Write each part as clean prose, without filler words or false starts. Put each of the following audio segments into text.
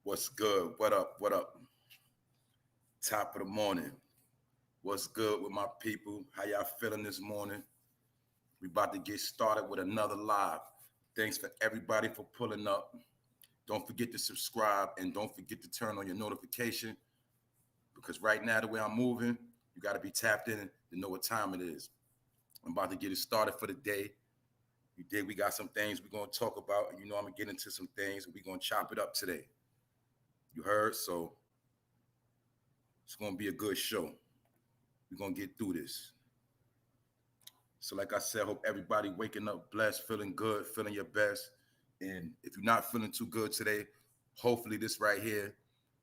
What's good? What up? What up? Top of the morning. What's good with my people? How y'all feeling this morning? We about to get started with another live. Thanks for everybody for pulling up. Don't forget to subscribe and don't forget to turn on your notification because right now the way I'm moving, you got to be tapped in to know what time it is. I'm about to get it started for the day. You did. We got some things we're going to talk about. And you know I'm going to get into some things and we're going to chop it up today. You heard? So it's going to be a good show. We're going to get through this. So like I said, hope everybody waking up blessed, feeling good, feeling your best. And if you're not feeling too good today, hopefully this right here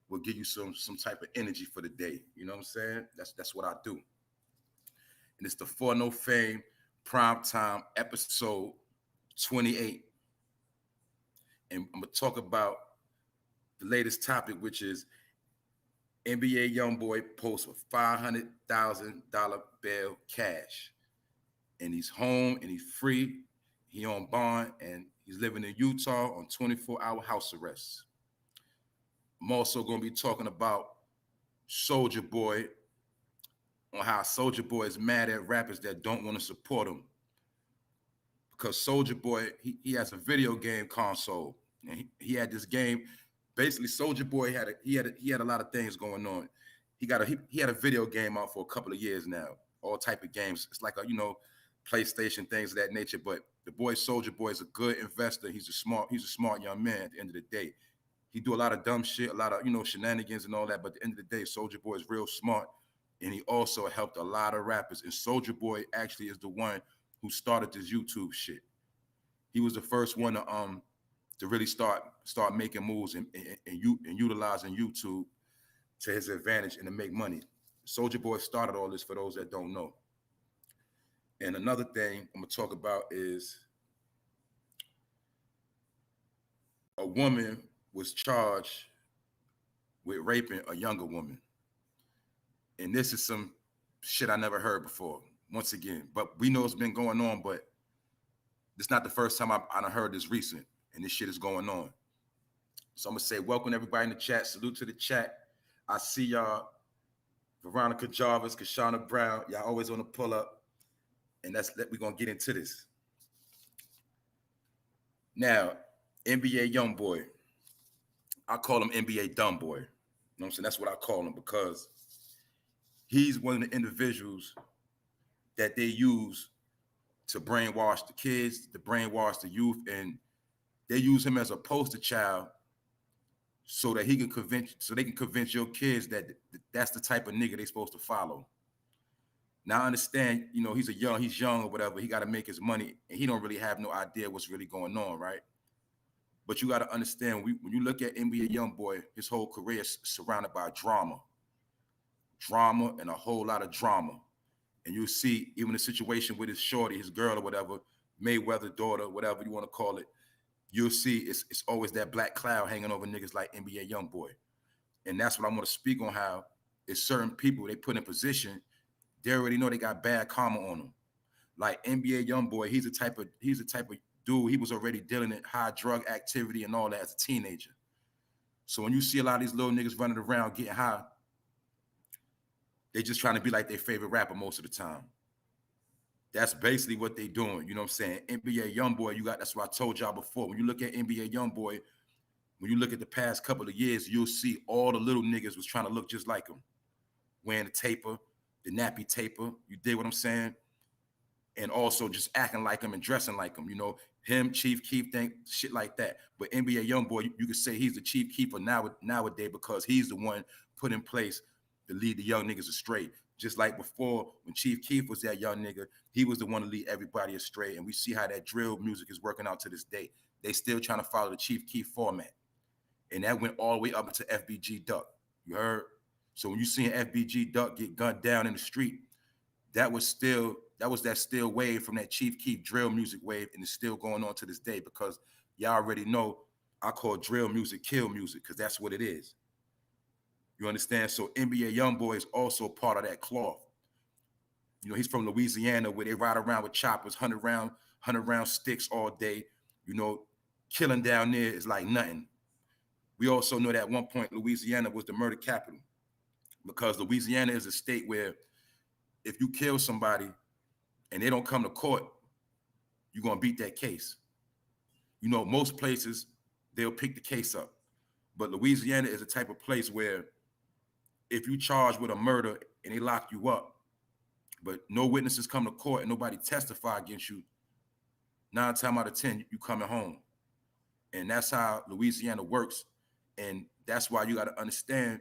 will give you some type of energy for the day. You know what I'm saying? That's what I do. And it's the 4NOFAME Prime Time episode 28. And I'm going to talk about the latest topic, which is NBA YoungBoy posts a $500,000 bail cash. And he's home and he's free. He on bond and he's living in Utah on 24-hour house arrest. I'm also going to be talking about Soulja Boy, on how Soulja Boy is mad at rappers that don't want to support him. Because Soulja Boy, he has a video game console. And he had this game. Basically, Soulja Boy had a lot of things going on. He had a video game out for a couple of years now. All type of games. It's like PlayStation, things of that nature. But the boy Soulja Boy is a good investor. He's a smart young man at the end of the day. He do a lot of dumb shit, a lot of shenanigans and all that. But at the end of the day, Soulja Boy is real smart. And he also helped a lot of rappers. And Soulja Boy actually is the one who started this YouTube shit. He was the first one to really start making moves and utilizing YouTube to his advantage and to make money. Soulja Boy started all this for those that don't know. And another thing I'm gonna talk about is a woman was charged with raping a younger woman. And this is some shit I never heard before, once again. But we know it's been going on, but it's not the first time I heard this recent, and this shit is going on. So I'm gonna say welcome everybody in the chat. Salute to the chat. I see y'all, Veronica Jarvis, Kashana Brown. Y'all always on the pull up. And we're gonna get into this. Now, NBA YoungBoy. I call him NBA Dumb Boy. You know what I'm saying? That's what I call him because he's one of the individuals that they use to brainwash the kids, to brainwash the youth, and they use him as a poster child so that they can convince your kids that that's the type of nigga they supposed to follow. Now I understand, he's young or whatever. He got to make his money, and he don't really have no idea what's really going on, right? But you got to understand, when you look at NBA YoungBoy, his whole career is surrounded by drama, and a whole lot of drama. And you'll see even the situation with his shorty, his girl or whatever, Mayweather daughter, whatever you want to call it, you'll see it's always that black cloud hanging over niggas like NBA YoungBoy. And that's what I want to speak on, how it's certain people they put in position, they already know they got bad karma on them. Like NBA YoungBoy, he's the type of dude, he was already dealing in high drug activity and all that as a teenager. So when you see a lot of these little niggas running around getting high, they just trying to be like their favorite rapper most of the time. That's basically what they doing. You know what I'm saying? NBA YoungBoy, that's what I told y'all before. When you look at NBA YoungBoy, when you look at the past couple of years, you'll see all the little niggas was trying to look just like him. Wearing the taper, the nappy taper, you dig what I'm saying? And also just acting like him and dressing like him, him, Chief Keef, shit like that. But NBA YoungBoy, you could say he's the Chief Keeper nowadays because he's the one put in place to lead the young niggas astray. Just like before, when Chief Keef was that young nigga, he was the one to lead everybody astray. And we see how that drill music is working out to this day. They still trying to follow the Chief Keef format. And that went all the way up into FBG Duck. You heard? So when you see an FBG Duck get gunned down in the street, that was that still wave from that Chief Keef drill music wave, and it's still going on to this day because y'all already know I call drill music kill music because that's what it is. You understand? So NBA YoungBoy is also part of that cloth. He's from Louisiana where they ride around with choppers, 100 round sticks all day. Killing down there is like nothing. We also know that at one point Louisiana was the murder capital, because Louisiana is a state where if you kill somebody and they don't come to court, you're gonna beat that case. You know, most places they'll pick the case up, but Louisiana is a type of place where if you charge with a murder and they lock you up, but no witnesses come to court and nobody testify against you, 9 times out of 10 you coming home. And that's how Louisiana works. And that's why you got to understand,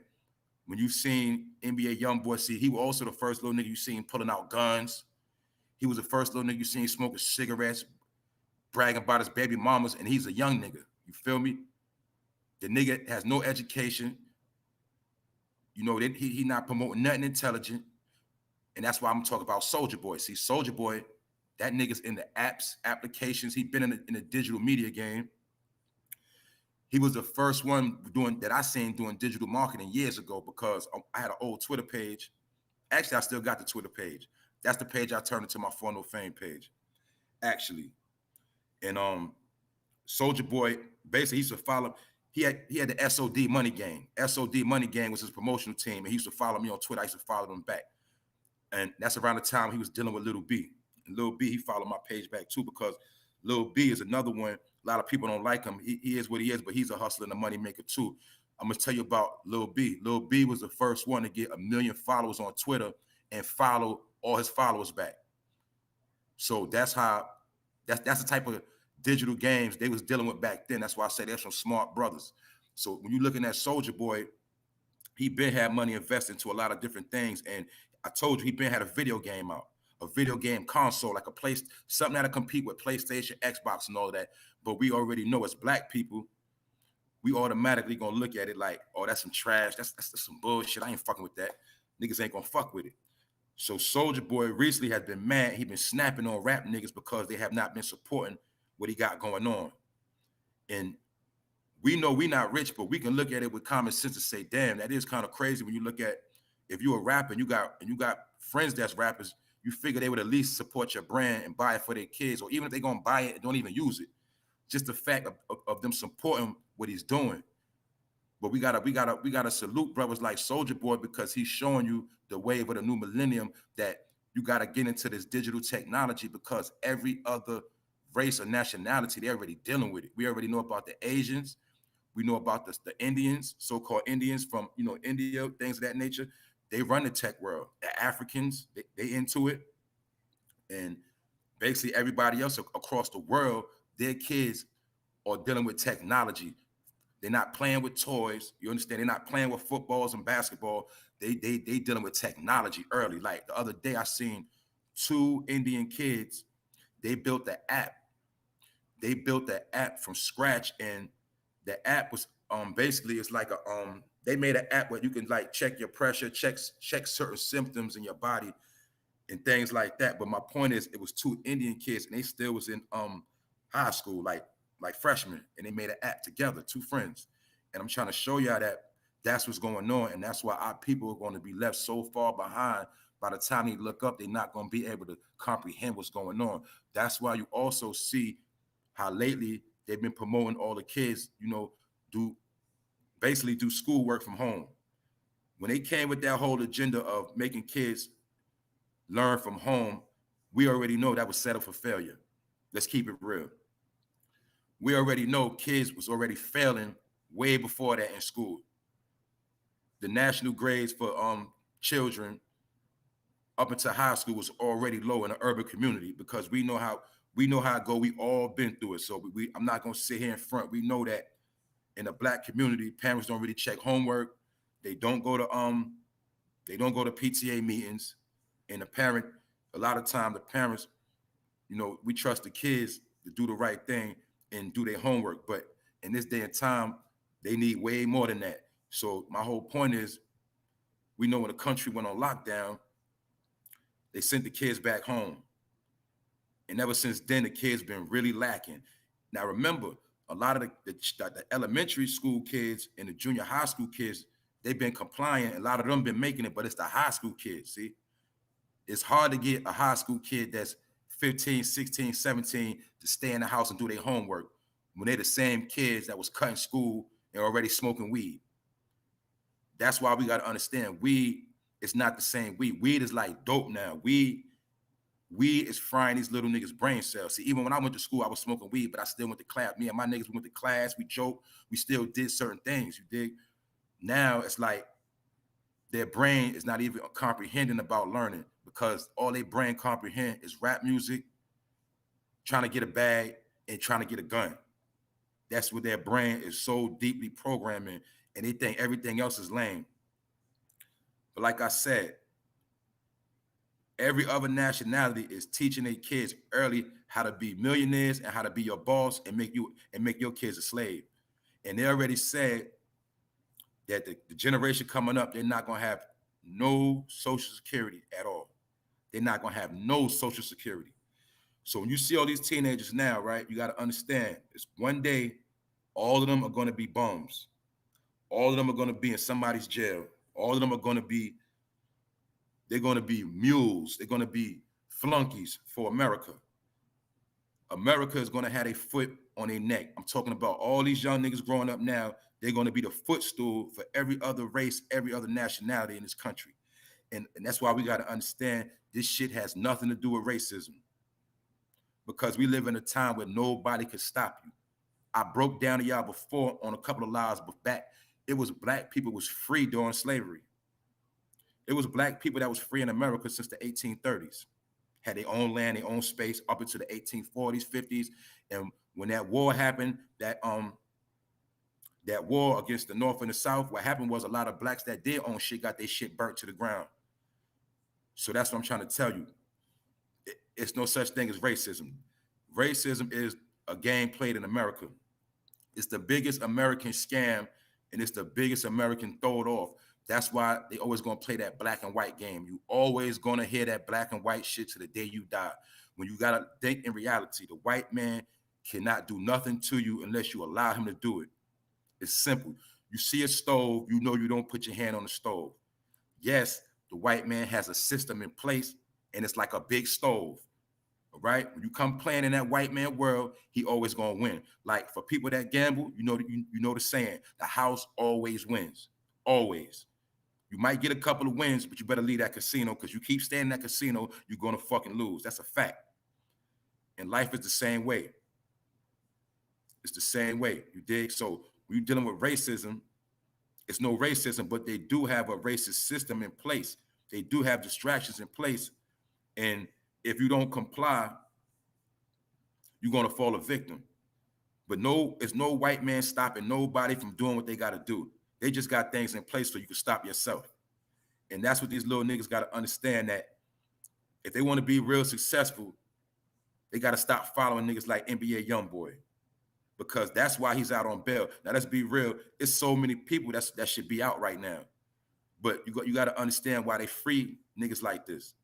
when you've seen NBA YoungBoy, see, he was also the first little nigga you seen pulling out guns. He was the first little nigga you seen smoking cigarettes, bragging about his baby mamas, and he's a young nigga. You feel me? The nigga has no education. You know, he not promoting nothing intelligent. And that's why I'm talking about Soulja Boy. See, Soulja Boy, that nigga's in the apps, applications. He been in the digital media game. He was the first one doing that I seen doing digital marketing years ago, because I had an old Twitter page. Actually, I still got the Twitter page. That's the page I turned into my 4NOFAME page, actually. And Soulja Boy, basically, he used to follow. He had the SOD Money Gang. SOD Money Gang was his promotional team, and he used to follow me on Twitter. I used to follow him back. And that's around the time he was dealing with Lil B. And Lil B, he followed my page back too, because Lil B is another one. A lot of people don't like him. He is what he is, but he's a hustler and a money maker too. I'm gonna tell you about Lil B. Lil B was the first one to get 1 million followers on Twitter and follow all his followers back. So that's the type of digital games they was dealing with back then. That's why I say they're some smart brothers. So when you're looking at Soulja Boy, he been had money invested into a lot of different things. And I told you, he been had a video game out, a video game console, like a place, something that'll compete with PlayStation, Xbox, and all of that. But we already know, as black people, we automatically gonna look at it like, oh, that's some trash. That's some bullshit. I ain't fucking with that. Niggas ain't gonna fuck with it. So Soulja Boy recently has been mad. He been snapping on rap niggas because they have not been supporting what he got going on. And we know we not rich, but we can look at it with common sense and say, damn, that is kind of crazy. When you look at, if you're a rapper and you got friends that's rappers, you figure they would at least support your brand and buy it for their kids, or even if they're gonna buy it and don't even use it. Just the fact of them supporting what he's doing. But we gotta salute brothers like Soulja Boy, because he's showing you the wave of the new millennium, that you gotta get into this digital technology, because every other race or nationality, they're already dealing with it. We already know about the Asians. We know about the Indians, so-called Indians from, you know, India, things of that nature. They run the tech world. The Africans, they into it. And basically everybody else across the world, their kids are dealing with technology. They're not playing with toys. You understand? They're not playing with footballs and basketball. They dealing with technology early. Like the other day, I seen 2 Indian kids. They built the app. They built the app from scratch, and the app was basically, it's like a they made an app where you can like check your pressure, check certain symptoms in your body and things like that. But my point is, it was 2 Indian kids, and they still was in high school, like freshmen, and they made an app together, 2 friends. And I'm trying to show y'all that that's what's going on, and that's why our people are going to be left so far behind. By the time they look up, they're not going to be able to comprehend what's going on. That's why you also see how lately they've been promoting all the kids, you know, do schoolwork from home. When they came with that whole agenda of making kids learn from home, we already know that was set up for failure. Let's keep it real. We already know kids was already failing way before that in school. The national grades for children up into high school was already low in the urban community, because we know how it go. We all been through it. So I'm not gonna sit here in front. We know that in the black community, parents don't really check homework. They don't go to PTA meetings. And a lot of time the parents, you know, we trust the kids to do the right thing and do their homework. But in this day and time, they need way more than that. So my whole point is, we know when the country went on lockdown, they sent the kids back home. And ever since then, the kids been really lacking. Now, remember, a lot of the elementary school kids and the junior high school kids, they've been compliant. A lot of them been making it, but it's the high school kids, see? It's hard to get a high school kid that's 15, 16, 17 to stay in the house and do their homework when they're the same kids that was cutting school and already smoking weed. That's why we got to understand weed is not the same weed. Weed is like dope now. Weed is frying these little niggas' brain cells. See, even when I went to school, I was smoking weed, but I still went to class. Me and my niggas went to class. We joked. We still did certain things. You dig? Now it's like their brain is not even comprehending about learning because all their brain comprehend is rap music, trying to get a bag, and trying to get a gun. That's what their brain is so deeply programming, and they think everything else is lame. But like I said, every other nationality is teaching their kids early how to be millionaires and how to be your boss and make your kids a slave. And they already said that the generation coming up, they're not gonna have no social security at all. They're not gonna have no social security. So when you see all these teenagers now, right, you gotta understand, it's one day, all of them are gonna be bums. All of them are gonna be in somebody's jail. All of them are gonna be, they're gonna be mules. They're gonna be flunkies for America. America is gonna have a foot on their neck. I'm talking about all these young niggas growing up now. They're gonna be the footstool for every other race, every other nationality in this country. And that's why we gotta understand this shit has nothing to do with racism. Because we live in a time where nobody could stop you. I broke down to y'all before on a couple of lives, but back, it was black people was free during slavery. It was black people that was free in America since the 1830s. Had their own land, their own space up into the 1840s, 50s. And when that war happened, that war against the North and the South, what happened was a lot of blacks that did own shit got their shit burnt to the ground. So that's what I'm trying to tell you. It's no such thing as racism. Racism is a game played in America. It's the biggest American scam, and it's the biggest American throw it off. That's why they always gonna play that black and white game. You always gonna hear that black and white shit to the day you die. When you gotta think in reality, the white man cannot do nothing to you unless you allow him to do it. It's simple. You see a stove, you know you don't put your hand on the stove. Yes, the white man has a system in place, and it's like a big stove. All right. When you come playing in that white man world, he always gonna win. Like for people that gamble, you know the saying, the house always wins. Always. You might get a couple of wins, but you better leave that casino because you keep staying in that casino, you're gonna fucking lose. That's a fact. And life is the same way. It's the same way. You dig? So when you're dealing with racism, it's no racism, but they do have a racist system in place. They do have distractions in place. And if you don't comply, you're gonna fall a victim. But no, it's no white man stopping nobody from doing what they gotta do. They just got things in place so you can stop yourself. And that's what these little niggas gotta understand, that if they wanna be real successful, they gotta stop following niggas like NBA YoungBoy. Because that's why he's out on bail. Now let's be real, it's so many people that should be out right now. But you gotta understand why they free niggas like this.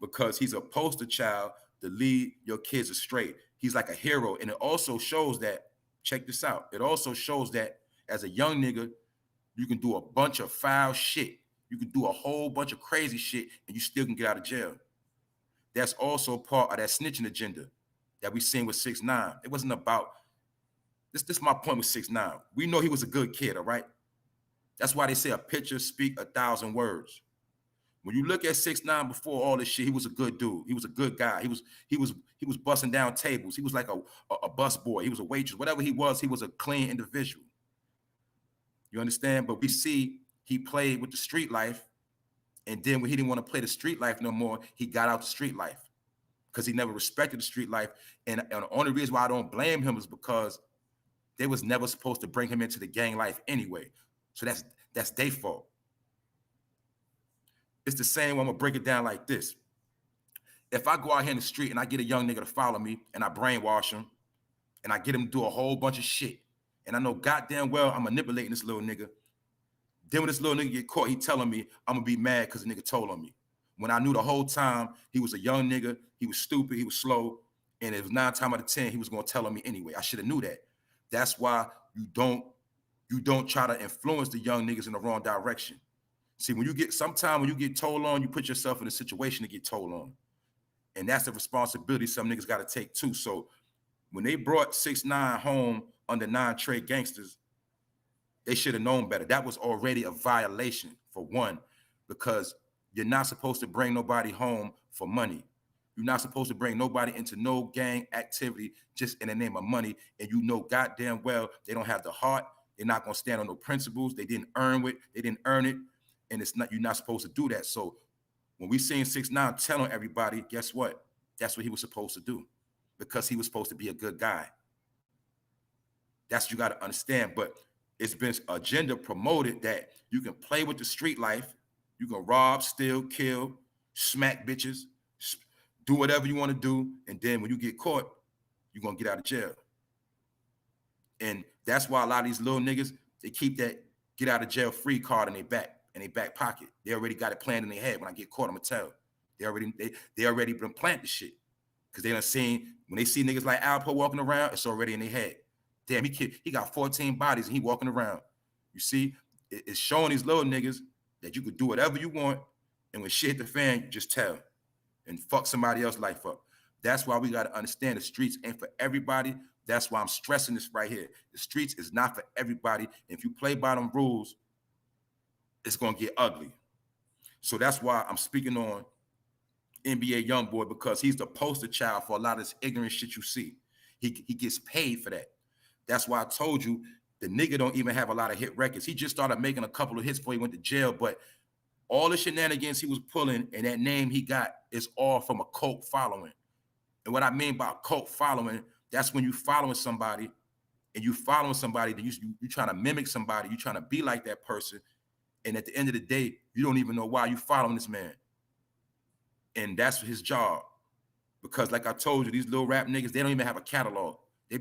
Because he's a poster child to lead your kids astray. He's like a hero. And it also shows that, check this out, it also shows that as a young nigga, you can do a bunch of foul shit. You can do a whole bunch of crazy shit and you still can get out of jail. That's also part of that snitching agenda that we seen with 6ix9ine. It wasn't about, this is my point with 6ix9ine. We know he was a good kid, all right? That's why they say a picture speak 1,000 words. When you look at 6ix9ine before all this shit, he was a good dude. He was a good guy. He was busting down tables. He was like a bus boy. He was a waitress. Whatever he was a clean individual. You understand? But we see he played with the street life, and then when he didn't want to play the street life no more, he got out the street life because he never respected the street life. And the only reason why I don't blame him is because they was never supposed to bring him into the gang life anyway. So that's their fault. It's the same way. I'm gonna break it down like this. If I go out here in the street and I get a young nigga to follow me and I brainwash him and I get him to do a whole bunch of shit, and I know goddamn well I'm manipulating this little nigga, then when this little nigga get caught, he telling me I'm gonna be mad because the nigga told on me. When I knew the whole time he was a young nigga, he was stupid, he was slow, and it was 9 times out of 10 he was gonna tell on me anyway. I should have knew that. That's why you don't try to influence the young niggas in the wrong direction. See, when you get told on, you put yourself in a situation to get told on. And that's the responsibility some niggas got to take too. So when they brought 6ix9ine home under 9 Trey gangsters, They should have known better. That was already a violation, for one, because you're not supposed to bring nobody home for money. You're not supposed to bring nobody into no gang activity just in the name of money. And you know goddamn well they don't have the heart. They're not gonna stand on no principles. They didn't earn it. They didn't earn it. And it's not, you're not supposed to do that. So when we seen 6ix9ine telling everybody, guess what? That's what he was supposed to do, because he was supposed to be a good guy. That's what you got to understand. But it's been agenda promoted that you can play with the street life, you can rob, steal, kill, smack bitches, do whatever you want to do, and then when you get caught, you're gonna get out of jail. And that's why a lot of these little niggas, they keep that get out of jail free card in their back pocket. They already got it planned in their head. When I get caught, I'm gonna tell. They already been planting the shit, because they done seen, when they see niggas like Alpo walking around, it's already in their head. Damn, he got 14 bodies and he walking around. You see, it's showing these little niggas that you could do whatever you want, and when shit hit the fan, you just tell and fuck somebody else's life up. That's why we got to understand the streets ain't for everybody. That's why I'm stressing this right here. The streets is not for everybody. If you play by them rules, it's gonna get ugly. So that's why I'm speaking on NBA YoungBoy, because he's the poster child for a lot of this ignorant shit you see. He gets paid for that. That's why I told you the nigga don't even have a lot of hit records. He just started making a couple of hits before he went to jail, but all the shenanigans he was pulling and that name he got is all from a cult following. And what I mean by cult following, that's when you following somebody and you following somebody that you trying to mimic somebody, you trying to be like that person. And at the end of the day, you don't even know why you following this man. And that's his job. Because like I told you, these little rap niggas, they don't even have a catalog. They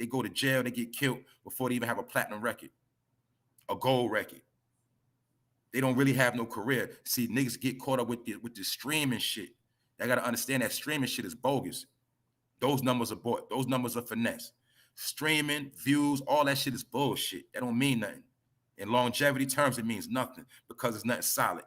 go to jail, they get killed before they even have a platinum record, a gold record. They don't really have no career. See, niggas get caught up with the streaming shit. I gotta understand that streaming shit is bogus. Those numbers are bought. Those numbers are finesse. Streaming, views, all that shit is bullshit. That don't mean nothing. In longevity terms, it means nothing, because it's nothing solid.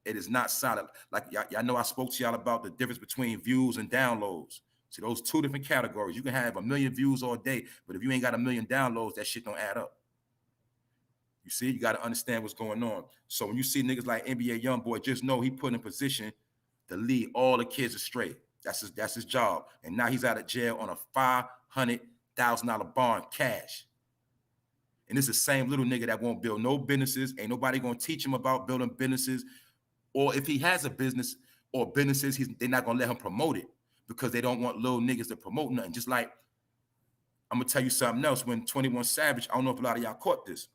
It is not solid. Like y'all know I spoke to y'all about the difference between views and downloads. See, those two different categories. You can have 1 million views all day, but if you ain't got 1 million downloads, that shit don't add up. You see, you got to understand what's going on. So when you see niggas like NBA YoungBoy, just know he put in position to lead all the kids astray. That's his job. And now he's out of jail on a $500,000 bond cash. And it's the same little nigga that won't build no businesses. Ain't nobody gonna teach him about building businesses. Or if he has a business or businesses, they're not gonna let him promote it, because they don't want little niggas to promote nothing. Just like, I'm gonna tell you something else. When 21 Savage, I don't know if a lot of y'all caught this.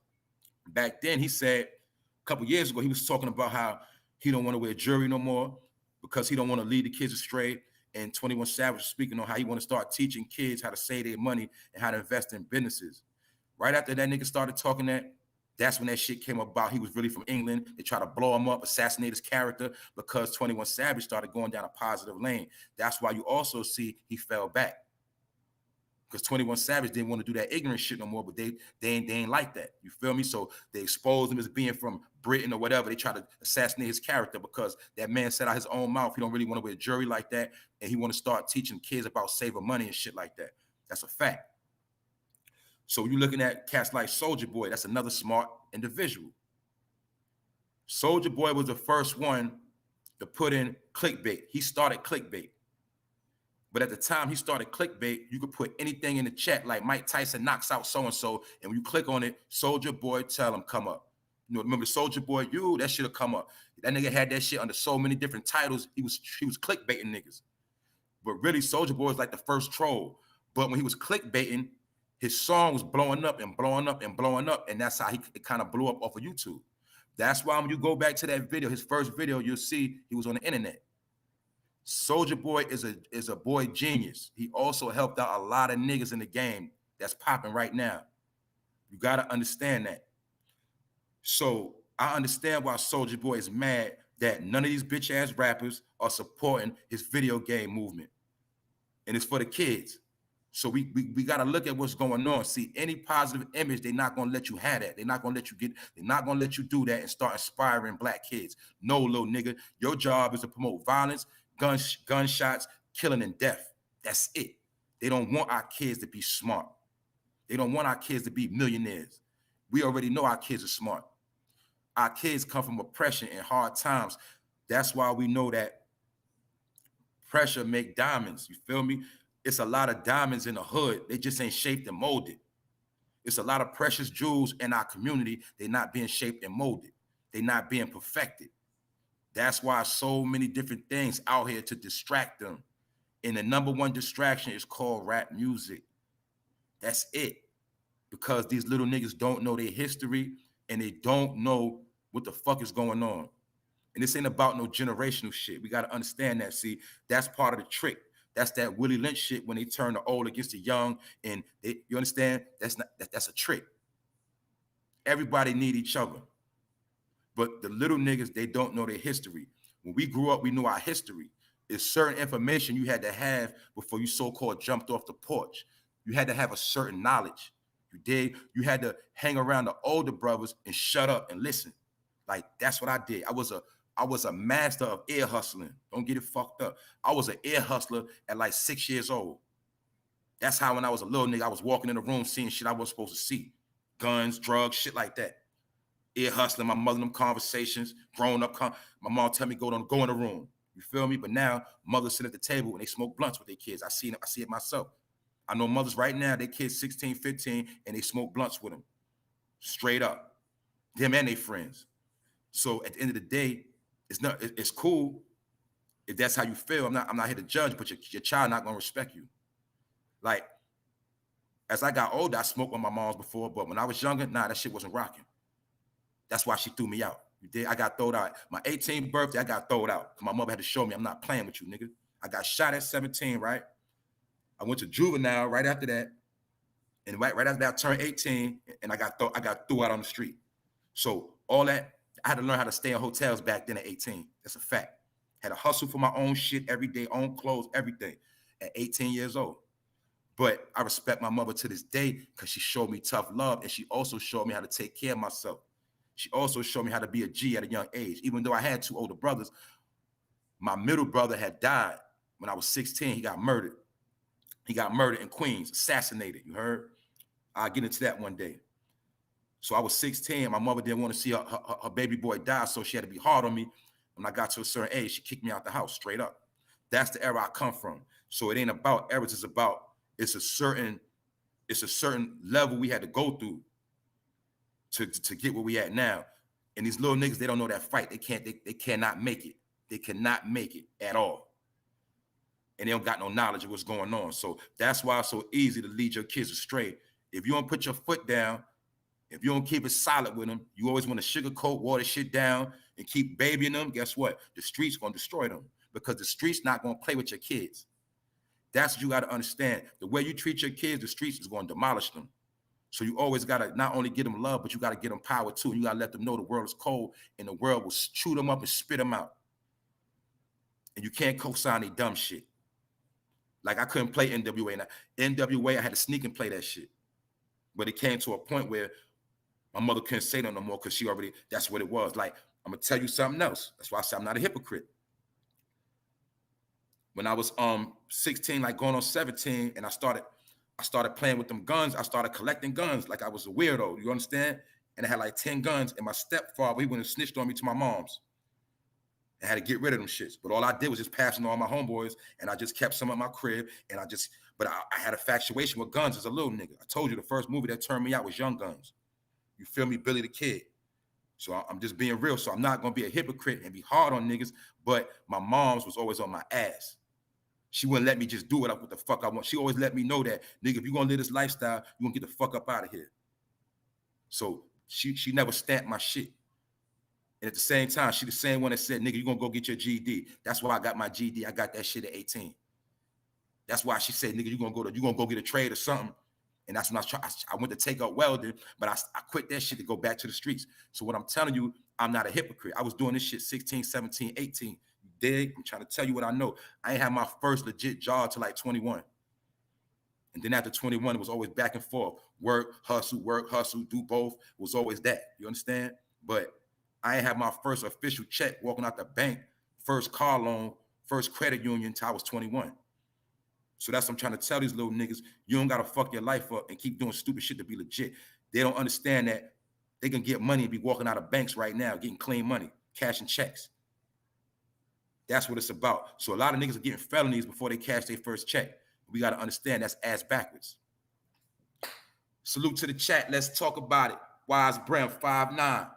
Back then, he said, a couple years ago, he was talking about how he don't want to wear jewelry no more because he don't want to lead the kids astray. And 21 Savage was speaking on how he want to start teaching kids how to save their money and how to invest in businesses. Right after that nigga started talking that's when that shit came about. He was really from England. They tried to blow him up, assassinate his character, because 21 Savage started going down a positive lane. That's why you also see he fell back, because 21 Savage didn't want to do that ignorant shit no more, but they ain't like that. You feel me? So they exposed him as being from Britain or whatever. They tried to assassinate his character, because that man said out his own mouth he don't really want to wear jewelry like that, and he want to start teaching kids about saving money and shit like that. That's a fact. So you're looking at cats like Soulja Boy. That's another smart individual. Soulja Boy was the first one to put in clickbait. He started clickbait. But at the time he started clickbait, you could put anything in the chat, like Mike Tyson knocks out so-and-so, and when you click on it, Soulja Boy, tell him come up. You know, remember Soulja Boy, that shit'll come up. That nigga had that shit under so many different titles. He was clickbaiting niggas. But really, Soulja Boy was like the first troll. But when he was clickbaiting, his song was blowing up and blowing up and blowing up, and that's how it kind of blew up off of YouTube. That's why when you go back to that video, his first video, you'll see he was on the internet. Soulja Boy is a boy genius. He also helped out a lot of niggas in the game that's popping right now. You got to understand that. So I understand why Soulja Boy is mad that none of these bitch ass rappers are supporting his video game movement. And it's for the kids. So we got to look at what's going on. See, any positive image, they're not going to let you have that. They're not going to let you do that and start inspiring black kids. No, little nigga, your job is to promote violence, gunshots, killing, and death. That's it. They don't want our kids to be smart. They don't want our kids to be millionaires. We already know our kids are smart. Our kids come from oppression and hard times. That's why we know that pressure make diamonds. You feel me? It's a lot of diamonds in the hood. They just ain't shaped and molded. It's a lot of precious jewels in our community. They're not being shaped and molded. They're not being perfected. That's why so many different things out here to distract them. And the number one distraction is called rap music. That's it. Because these little niggas don't know their history and they don't know what the fuck is going on. And this ain't about no generational shit. We got to understand that. See, that's part of the trick. That's that Willie Lynch shit when they turn the old against the young. And you understand? That's a trick. Everybody need each other. But the little niggas, they don't know their history. When we grew up, we knew our history. There's certain information you had to have before you so-called jumped off the porch. You had to have a certain knowledge. You did. You had to hang around the older brothers and shut up and listen. Like, that's what I did. I was a master of ear hustling. Don't get it fucked up. I was an ear hustler at like 6 years old. That's how when I was a little nigga, I was walking in the room seeing shit I wasn't supposed to see. Guns, drugs, shit like that. Ear hustling, my mother, them conversations, growing up. My mom tell me go in the room. You feel me? But now mothers sit at the table and they smoke blunts with their kids. I see it myself. I know mothers right now, their kids 16, 15, and they smoke blunts with them. Straight up. Them and their friends. So at the end of the day, it's cool if that's how you feel. I'm not here to judge, but your child not gonna respect you. Like, as I got older, I smoked with my moms before, but when I was younger, nah, that shit wasn't rocking. That's why she threw me out. You did? I got thrown out. My 18th birthday, I got thrown out. My mother had to show me I'm not playing with you, nigga. I got shot at 17, right? I went to juvenile right after that. And right after that, I turned 18 and I got threw out on the street. So all that, I had to learn how to stay in hotels back then at 18. That's a fact. Had to hustle for my own shit every day, own clothes, everything at 18 years old. But I respect my mother to this day because she showed me tough love and she also showed me how to take care of myself. She also showed me how to be a G at a young age. Even though I had two older brothers, my middle brother had died when I was 16. He got murdered. He got murdered in Queens, assassinated, you heard? I'll get into that one day. So I was 16. My mother didn't want to see her baby boy die, so she had to be hard on me. When I got to a certain age, she kicked me out the house, straight up. That's the era I come from. So it ain't about eras, it's a certain level we had to go through to get where we at now. And these little niggas, they don't know that fight. They cannot make it. They cannot make it at all. And they don't got no knowledge of what's going on. So that's why it's so easy to lead your kids astray. If you don't put your foot down, if you don't keep it solid with them, you always want to sugarcoat, water shit down, and keep babying them, guess what? The streets going to destroy them because the streets not going to play with your kids. That's what you got to understand. The way you treat your kids, the streets is going to demolish them. So you always got to not only get them love, but you got to get them power too. And you got to let them know the world is cold and the world will chew them up and spit them out. And you can't co-sign any dumb shit. Like I couldn't play NWA. NWA, I had to sneak and play that shit. But it came to a point where my mother couldn't say no more because that's what it was. Like, I'm going to tell you something else. That's why I say I'm not a hypocrite. When I was 16, like going on 17, and I started playing with them guns. I started collecting guns like I was a weirdo. You understand? And I had like 10 guns. And my stepfather, he went and snitched on me to my mom's. I had to get rid of them shits. But all I did was just pass them to all my homeboys. And I just kept some at my crib. And I had a infatuation with guns as a little nigga. I told you the first movie that turned me out was Young Guns. You feel me? Billy the Kid. So I'm just being real. So I'm not going to be a hypocrite and be hard on niggas. But my mom's was always on my ass. She wouldn't let me just do what the fuck I want. She always let me know that, nigga, if you're going to live this lifestyle, you're going to get the fuck up out of here. So she never stamped my shit. And at the same time, she the same one that said, nigga, you're going to go get your GED. That's why I got my GED. I got that shit at 18. That's why she said, nigga, you're going to go get a trade or something. And that's when I went to take up welding, but I quit that shit to go back to the streets. So what I'm telling you, I'm not a hypocrite. I was doing this shit 16, 17, 18. You dig? I'm trying to tell you what I know. I ain't had my first legit job till like 21. And then after 21, it was always back and forth. Work, hustle, do both. It was always that. You understand? But I ain't had my first official check walking out the bank, first car loan, first credit union until I was 21. So that's what I'm trying to tell these little niggas. You don't got to fuck your life up and keep doing stupid shit to be legit. They don't understand that They can get money and be walking out of banks right now, getting clean money, cashing checks. That's what it's about. So a lot of niggas are getting felonies before they cash their first check. We got to understand that's ass backwards. Salute to the chat. Let's talk about it. Wise Brem 5'9".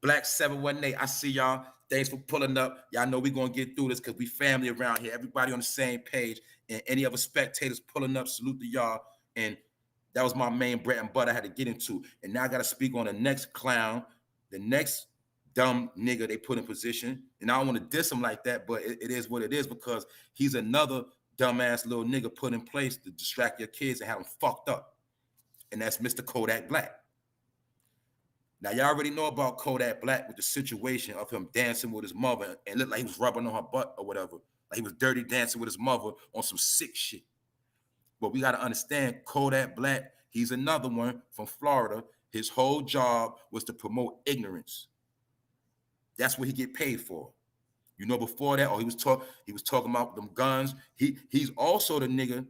Black 718. I see y'all. Thanks for pulling up. Y'all know we're going to get through this because we family around here. Everybody on the same page. And any other spectators pulling up, salute to y'all. And that was my main bread and butter I had to get into. And now I got to speak on the next clown, the next dumb nigga they put in position. And I don't want to diss him like that, but it is what it is because he's another dumbass little nigga put in place to distract your kids and have them fucked up. And that's Mr. Kodak Black. Now, y'all already know about Kodak Black with the situation of him dancing with his mother and looked like he was rubbing on her butt or whatever. Like he was dirty dancing with his mother on some sick shit. But we got to understand Kodak Black, he's another one from Florida. His whole job was to promote ignorance. That's what he get paid for. You know, before that, he was talking about them guns. He's also the nigga,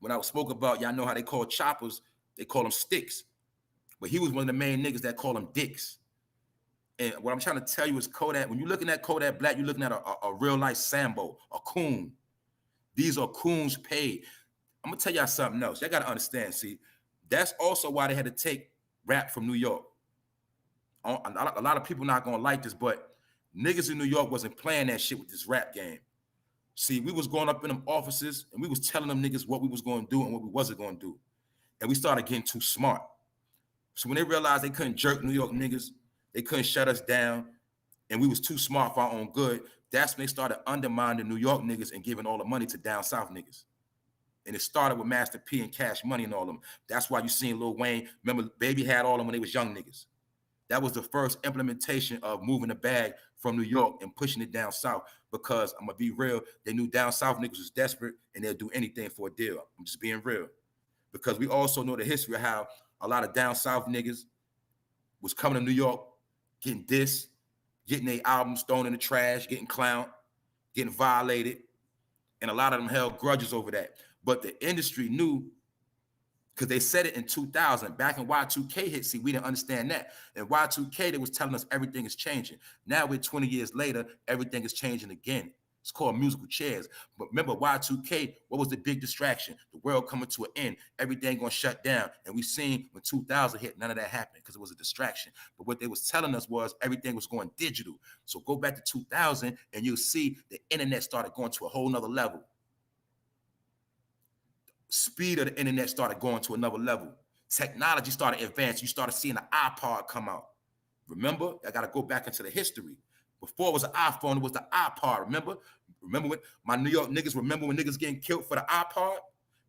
when I spoke about, y'all know how they call choppers, they call them sticks. But he was one of the main niggas that call them dicks. And what I'm trying to tell you is Kodak, when you're looking at Kodak Black, you're looking at a real life Sambo, a coon. These are coons paid. I'm going to tell y'all something else. Y'all got to understand, see, that's also why they had to take rap from New York. A lot of people not going to like this, but niggas in New York wasn't playing that shit with this rap game. See, we was going up in them offices and we was telling them niggas what we was going to do and what we wasn't going to do. And we started getting too smart. So when they realized they couldn't jerk New York niggas, they couldn't shut us down, and we was too smart for our own good, that's when they started undermining New York niggas and giving all the money to down south niggas. And it started with Master P and Cash Money and all of them. That's why you seen Lil Wayne. Remember, Baby had all of them when they was young niggas. That was the first implementation of moving the bag from New York and pushing it down south because, I'm going to be real, they knew down south niggas was desperate and they'll do anything for a deal. I'm just being real. Because we also know the history of how a lot of down south niggas was coming to New York, getting dissed, getting their albums thrown in the trash, getting clowned, getting violated. And a lot of them held grudges over that. But the industry knew, because they said it in 2000. Back in Y2K hit, see, we didn't understand that. In Y2K, they was telling us everything is changing. Now we're 20 years later, everything is changing again. It's called musical chairs. But remember, Y2K, what was the big distraction? The world coming to an end. Everything going to shut down. And we seen when 2000 hit, none of that happened because it was a distraction. But what they was telling us was everything was going digital. So go back to 2000 and you'll see the internet started going to a whole nother level. Speed of the internet started going to another level. Technology started advancing. You started seeing the iPod come out. Remember? I got to go back into the history. Before it was an iPhone, it was the iPod. Remember when my New York niggas, remember when niggas getting killed for the iPod?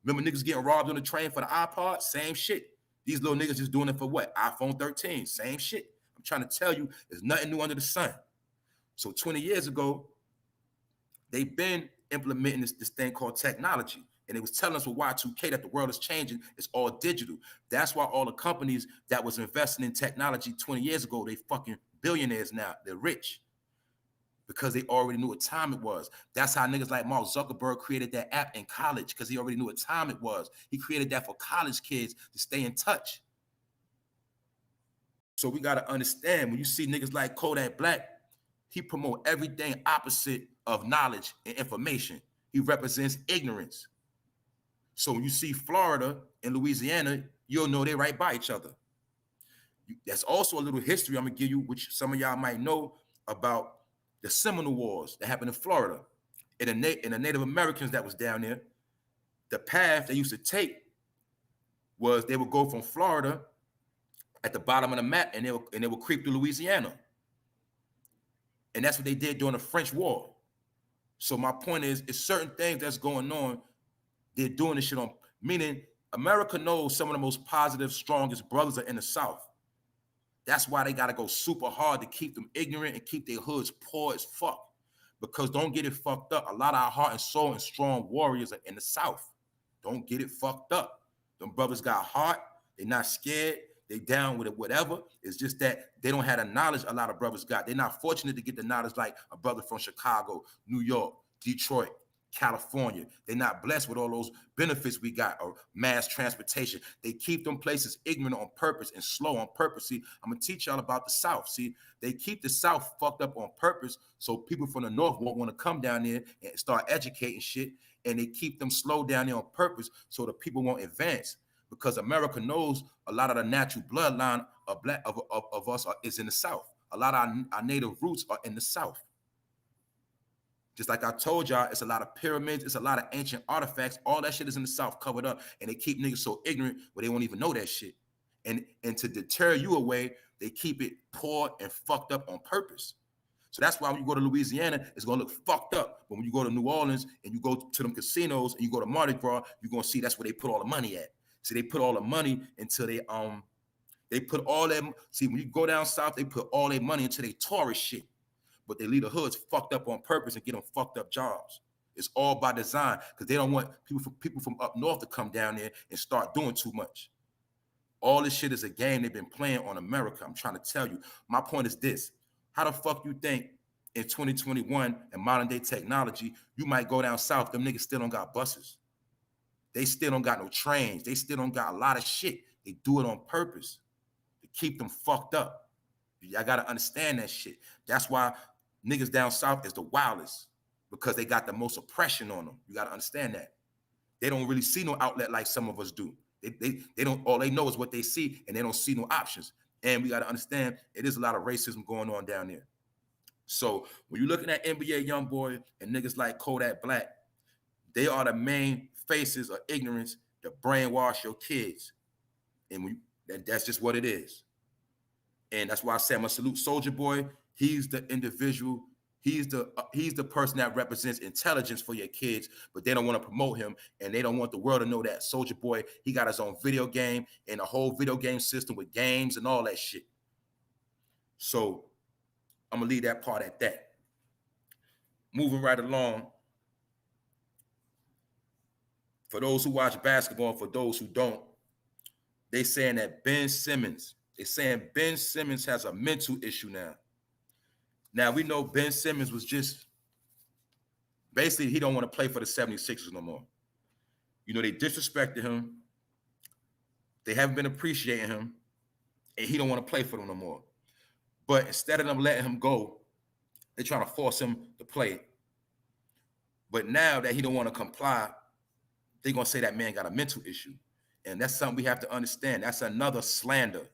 Remember niggas getting robbed on the train for the iPod? Same shit. These little niggas just doing it for what? iPhone 13, same shit. I'm trying to tell you, there's nothing new under the sun. So 20 years ago, they've been implementing this thing called technology. And it was telling us with Y2K that the world is changing. It's all digital. That's why all the companies that was investing in technology 20 years ago, they fucking billionaires now. They're rich because they already knew what time it was. That's how niggas like Mark Zuckerberg created that app in college because he already knew what time it was. He created that for college kids to stay in touch. So we got to understand, when you see niggas like Kodak Black, he promote everything opposite of knowledge and information. He represents ignorance. So when you see Florida and Louisiana, you'll know they're right by each other. That's also a little history I'm going to give you, which some of y'all might know about the Seminole Wars that happened in Florida. And the Native Americans that was down there, the path they used to take was they would go from Florida at the bottom of the map and they would creep through Louisiana. And that's what they did during the French War. So my point is, it's certain things that's going on. They're doing this shit on, meaning America knows some of the most positive, strongest brothers are in the South. That's why they got to go super hard to keep them ignorant and keep their hoods poor as fuck. Because don't get it fucked up. A lot of our heart and soul and strong warriors are in the South. Don't get it fucked up. Them brothers got heart. They're not scared. They down with it, whatever. It's just that they don't have the knowledge a lot of brothers got. They're not fortunate to get the knowledge like a brother from Chicago, New York, Detroit. California. They're not blessed with all those benefits we got, or mass transportation. They keep them places ignorant on purpose and slow on purpose. See, I'm gonna teach y'all about the South. See, they keep the South fucked up on purpose so people from the North won't want to come down there and start educating shit. And they keep them slow down there on purpose so the people won't advance. Because America knows a lot of the natural bloodline of black of us is in the South. A lot of our native roots are in the South. Just like I told y'all, it's a lot of pyramids, it's a lot of ancient artifacts. All that shit is in the South covered up, and they keep niggas so ignorant where they won't even know that shit. And to deter you away, they keep it poor and fucked up on purpose. So that's why when you go to Louisiana, it's gonna look fucked up. But when you go to New Orleans and you go to them casinos and you go to Mardi Gras, you're gonna see that's where they put all the money at. So they put all the money until they put all that. See, when you go down south, they put all their money into their tourist shit. But they leave the hoods fucked up on purpose and get them fucked up jobs. It's all by design because they don't want people from up north to come down there and start doing too much. All this shit is a game they've been playing on America. I'm trying to tell you. My point is this. How the fuck you think in 2021 and modern day technology, you might go down south, them niggas still don't got buses. They still don't got no trains. They still don't got a lot of shit. They do it on purpose to keep them fucked up. I gotta understand that shit. That's why niggas down south is the wildest, because they got the most oppression on them. You gotta understand that. They don't really see no outlet like some of us do. They don't, all they know is what they see, and they don't see no options. And we gotta understand it is a lot of racism going on down there. So when you're looking at NBA YoungBoy and niggas like Kodak Black, they are the main faces of ignorance that brainwash your kids. And that's just what it is. And that's why I say I'm gonna salute Soulja Boy. He's the individual. He's the person that represents intelligence for your kids, but they don't want to promote him, and they don't want the world to know that Soulja Boy, he got his own video game and a whole video game system with games and all that shit. So I'm gonna leave that part at that. Moving right along. For those who watch basketball, and for those who don't, they saying that Ben Simmons has a mental issue now. Now, we know Ben Simmons was just, basically, he don't want to play for the 76ers no more. You know, they disrespected him. They haven't been appreciating him, and he don't want to play for them no more. But instead of them letting him go, they're trying to force him to play. But now that he don't want to comply, they're going to say that man got a mental issue. And that's something we have to understand. That's another slander.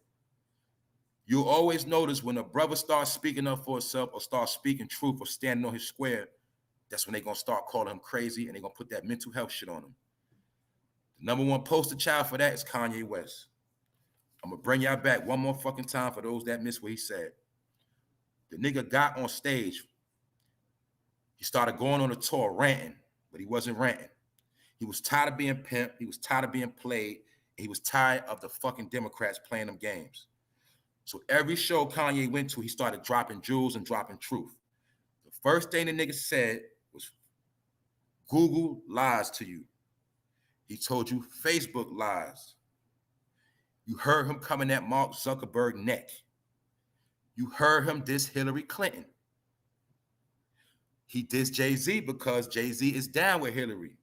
You'll always notice when a brother starts speaking up for himself or starts speaking truth or standing on his square, that's when they're going to start calling him crazy, and they're going to put that mental health shit on him. The number one poster child for that is Kanye West. I'm going to bring y'all back one more fucking time for those that missed what he said. The nigga got on stage. He started going on a tour ranting, but he wasn't ranting. He was tired of being pimped. He was tired of being played. And he was tired of the fucking Democrats playing them games. So every show Kanye went to, he started dropping jewels and dropping truth. The first thing the nigga said was, Google lies to you. He told you Facebook lies. You heard him coming at Mark Zuckerberg neck. You heard him diss Hillary Clinton. He dissed Jay-Z because Jay-Z is down with Hillary.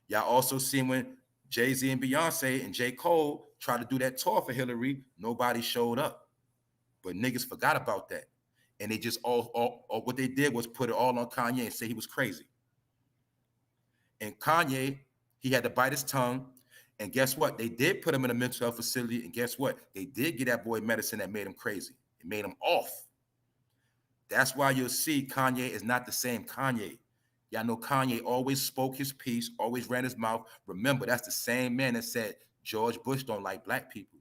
Y'all also seen when Jay-Z and Beyonce and J. Cole tried to do that tour for Hillary, nobody showed up. But niggas forgot about that. And they just all what they did was put it all on Kanye and say he was crazy. And Kanye, he had to bite his tongue. And guess what? They did put him in a mental health facility. And guess what? They did get that boy medicine that made him crazy. It made him off. That's why you'll see Kanye is not the same Kanye. Y'all know Kanye always spoke his piece, always ran his mouth. Remember, that's the same man that said George Bush don't like black people.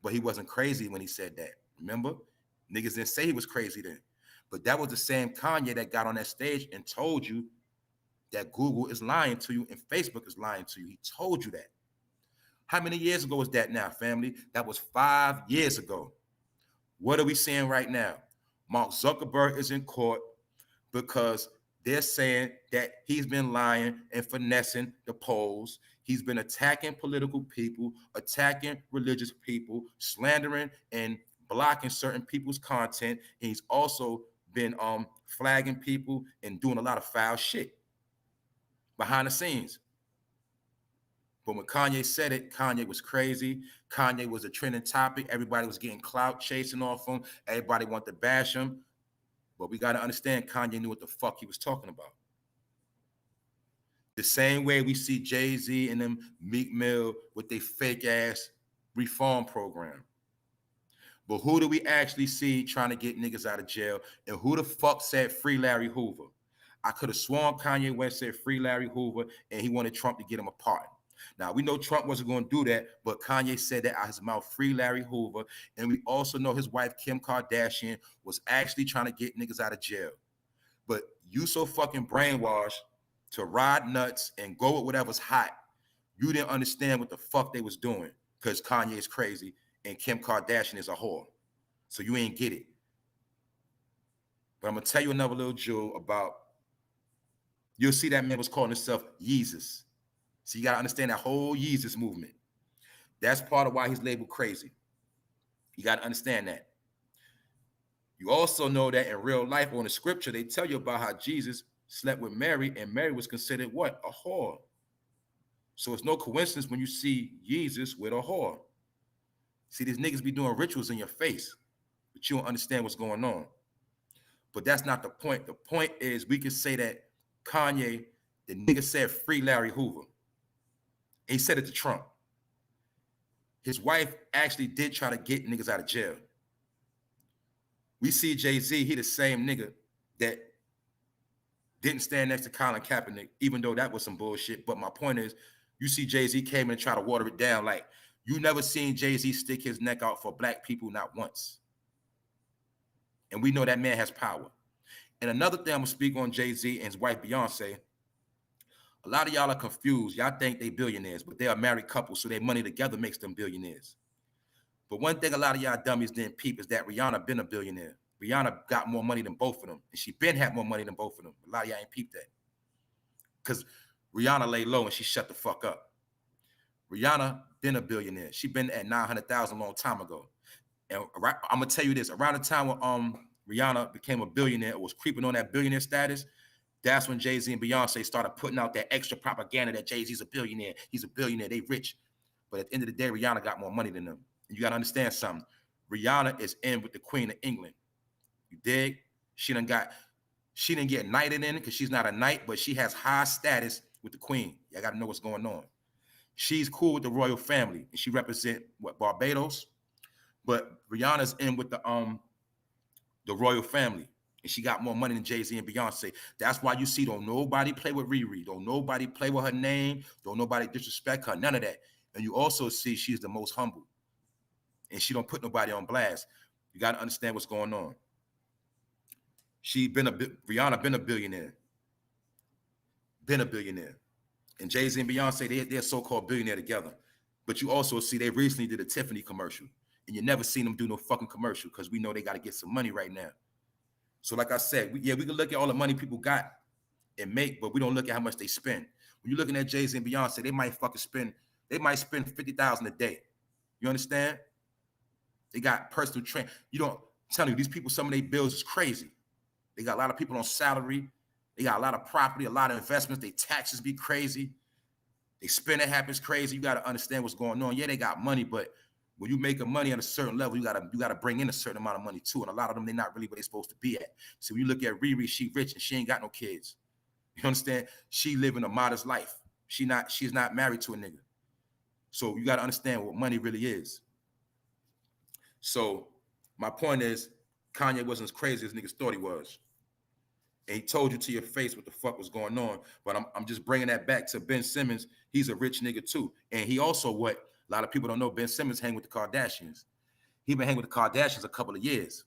But he wasn't crazy when he said that. Remember? Niggas didn't say he was crazy then. But that was the same Kanye that got on that stage and told you that Google is lying to you and Facebook is lying to you. He told you that. How many years ago was that now, family? That was 5 years ago. What are we saying right now? Mark Zuckerberg is in court because they're saying that he's been lying and finessing the polls. He's been attacking political people, attacking religious people, slandering and blocking certain people's content. And he's also been flagging people and doing a lot of foul shit. behind the scenes. But when Kanye said it, Kanye was crazy. Kanye was a trending topic. Everybody was getting clout chasing off him. Everybody wanted to bash him. But we got to understand Kanye knew what the fuck he was talking about. The same way we see Jay-Z and them Meek Mill with their fake ass reform program. But who do we actually see trying to get niggas out of jail? And who the fuck said free Larry Hoover? I could have sworn Kanye West said free Larry Hoover and he wanted Trump to get him a pardon. Now, we know Trump wasn't going to do that, but Kanye said that out his mouth, free Larry Hoover. And we also know his wife, Kim Kardashian, was actually trying to get niggas out of jail. But you so fucking brainwashed to ride nuts and go with whatever's hot, you didn't understand what the fuck they was doing because Kanye is crazy and Kim Kardashian is a whore. So you ain't get it. But I'm going to tell you another little jewel about, you'll see that man was calling himself Yeezus. So you got to understand that whole Yeezus movement. That's part of why he's labeled crazy. You got to understand that. You also know that in real life, on the scripture, they tell you about how Jesus slept with Mary, and Mary was considered what? A whore. So it's no coincidence when you see Jesus with a whore. See, these niggas be doing rituals in your face, but you don't understand what's going on. But that's not the point. The point is we can say that Kanye, the nigga said free Larry Hoover. And he said it to Trump. His wife actually did try to get niggas out of jail. We see Jay-Z, he the same nigga that didn't stand next to Colin Kaepernick, even though that was some bullshit. But my point is, you see Jay-Z came in and try to water it down. Like, you never seen Jay-Z stick his neck out for black people, not once. And we know that man has power. And another thing I'm gonna speak on Jay-Z and his wife Beyonce. A lot of y'all are confused. Y'all think they billionaires, but they're a married couple, so their money together makes them billionaires. But one thing a lot of y'all dummies didn't peep is that Rihanna been a billionaire. Rihanna got more money than both of them, and she been had more money than both of them. A lot of y'all ain't peeped that. Because Rihanna lay low and she shut the fuck up. Rihanna been a billionaire. She been at 900,000 a long time ago. And I'm gonna tell you this, around the time when Rihanna became a billionaire, or was creeping on that billionaire status, that's when Jay-Z and Beyonce started putting out that extra propaganda that Jay-Z's a billionaire. He's a billionaire, they rich. But at the end of the day, Rihanna got more money than them. And you gotta understand something. Rihanna is in with the Queen of England. You dig? She didn't get knighted in it because she's not a knight, but she has high status with the Queen. Y'all gotta know what's going on. She's cool with the royal family, and she represent what, Barbados? But Rihanna's in with the royal family, and she got more money than Jay-Z and Beyonce. That's why you see don't nobody play with Riri, don't nobody play with her name, don't nobody disrespect her, none of that. And you also see she's the most humble, and she don't put nobody on blast. You got to understand what's going on. Rihanna been a billionaire, and Jay-Z and Beyonce, they're so-called billionaire together. But you also see they recently did a Tiffany commercial, and you never seen them do no fucking commercial because we know they got to get some money right now. So like I said, we can look at all the money people got and make, but we don't look at how much they spend. When you're looking at Jay-Z and Beyonce, they might spend $50,000 a day. You understand? They got personal train. I'm telling you, these people, some of their bills is crazy. They got a lot of people on salary. They got a lot of property, a lot of investments. Their taxes be crazy. They spending habits crazy. You got to understand what's going on. Yeah, they got money, but when you make money at a certain level, you gotta bring in a certain amount of money too. And a lot of them, they're not really where they're supposed to be at. So when you look at Riri, she rich and she ain't got no kids. You understand? She living a modest life. She's not married to a nigga. So you gotta understand what money really is. So my point is, Kanye wasn't as crazy as niggas thought he was. And he told you to your face what the fuck was going on. But I'm just bringing that back to Ben Simmons. He's a rich nigga too. And he also a lot of people don't know, Ben Simmons hang with the Kardashians. He been hanging with the Kardashians a couple of years.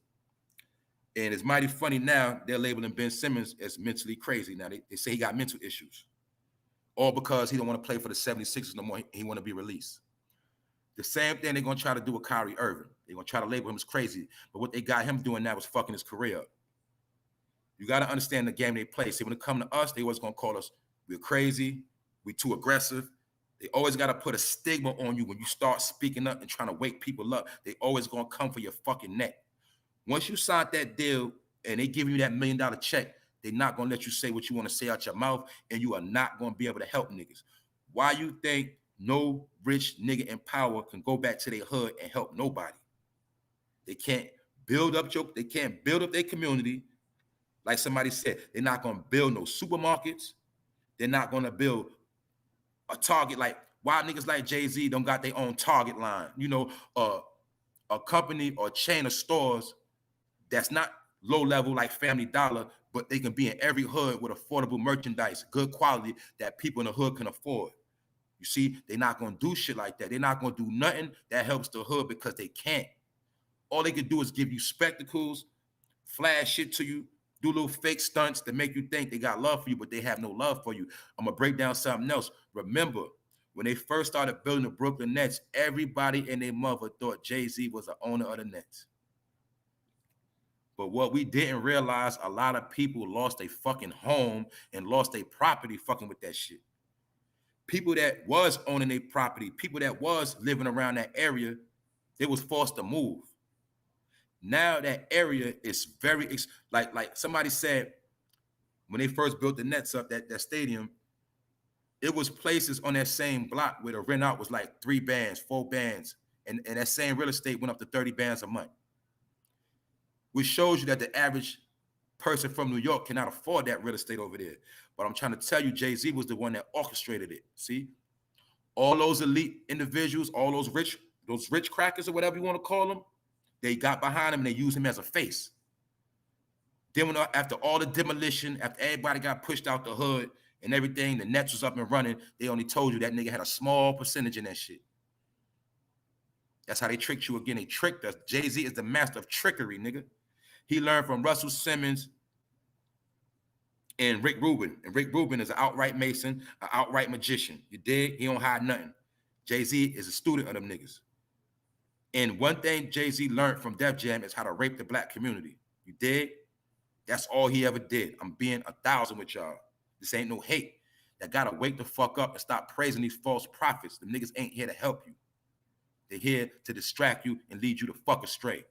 And it's mighty funny now, they're labeling Ben Simmons as mentally crazy. Now, they say he got mental issues. All because he don't want to play for the 76ers no more. He want to be released. The same thing they're going to try to do with Kyrie Irving. They're going to try to label him as crazy. But what they got him doing now is fucking his career up. You got to understand the game they play. See, when it comes to us, they always going to call us, we're crazy, we too aggressive. They always got to put a stigma on you when you start speaking up and trying to wake people up. They always going to come for your fucking neck. Once you sign that deal and they give you that $1 million check, They're not gonna let you say what you want to say out your mouth, and you are not gonna be able to help niggas. Why you think no rich nigga in power can go back to their hood and help nobody? They can't build up their community. Like somebody said, they're not gonna build no supermarkets. They're not gonna build a Target. Like, why niggas like Jay-Z don't got their own Target line? You know, a company or chain of stores that's not low level like Family Dollar, but they can be in every hood with affordable merchandise, good quality that people in the hood can afford. You see, they're not gonna do shit like that. They're not gonna do nothing that helps the hood because they can't. All they can do is give you spectacles, flash shit to you, do little fake stunts to make you think they got love for you, but they have no love for you. I'm gonna break down something else. Remember, when they first started building the Brooklyn Nets, everybody and their mother thought Jay-Z was the owner of the Nets. But what we didn't realize, a lot of people lost their fucking home and lost their property fucking with that shit. People that was owning their property, people that was living around that area, they was forced to move. Now that area is very, like somebody said, when they first built the Nets up, that stadium, it was places on that same block where the rent out was like 3 bands, 4 bands, and that same real estate went up to 30 bands a month. Which shows you that the average person from New York cannot afford that real estate over there. But I'm trying to tell you, Jay-Z was the one that orchestrated it. See, all those elite individuals, all those rich crackers or whatever you want to call them, they got behind him and they used him as a face. Then when, after all the demolition, after everybody got pushed out the hood and everything, the Nets was up and running, they only told you that nigga had a small percentage in that shit. That's how they tricked you again. They tricked us. Jay-Z is the master of trickery, nigga. He learned from Russell Simmons and Rick Rubin. And Rick Rubin is an outright Mason, an outright magician. You dig? He don't hide nothing. Jay-Z is a student of them niggas. And one thing Jay-Z learned from Def Jam is how to rape the black community. You dig? That's all he ever did. I'm being 1,000 with y'all. This ain't no hate. That gotta wake the fuck up and stop praising these false prophets. The niggas ain't here to help you. They're here to distract you and lead you the fuck astray.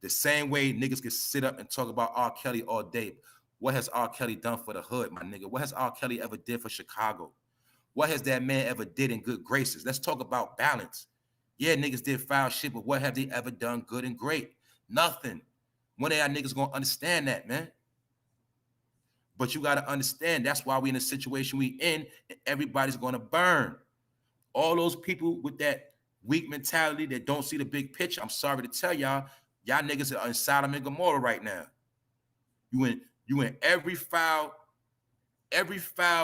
The same way niggas can sit up and talk about R. Kelly all day. What has R. Kelly done for the hood, my nigga? What has R. Kelly ever did for Chicago? What has that man ever did in good graces? Let's talk about balance. Yeah, niggas did foul shit, but what have they ever done good and great? Nothing. When are y'all niggas gonna understand that, man? But you gotta understand, that's why we in the situation we in, and everybody's gonna burn. All those people with that weak mentality that don't see the big picture, I'm sorry to tell y'all, y'all niggas are in Sodom and Gomorrah right now. You in every foul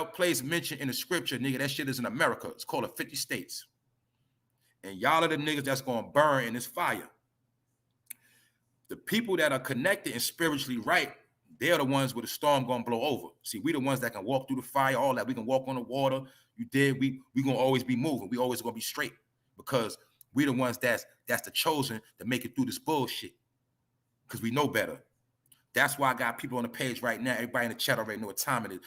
place mentioned in the scripture, nigga. That shit is in America. It's called the 50 states. And y'all are the niggas that's gonna burn in this fire. The people that are connected and spiritually right, they're the ones where the storm gonna blow over. See, we the ones that can walk through the fire, all that. We can walk on the water. You did. We gonna always be moving. We always gonna be straight because we the ones that's the chosen to make it through this bullshit. Because we know better. That's why I got people on the page right now. Everybody in the chat already know what time it is.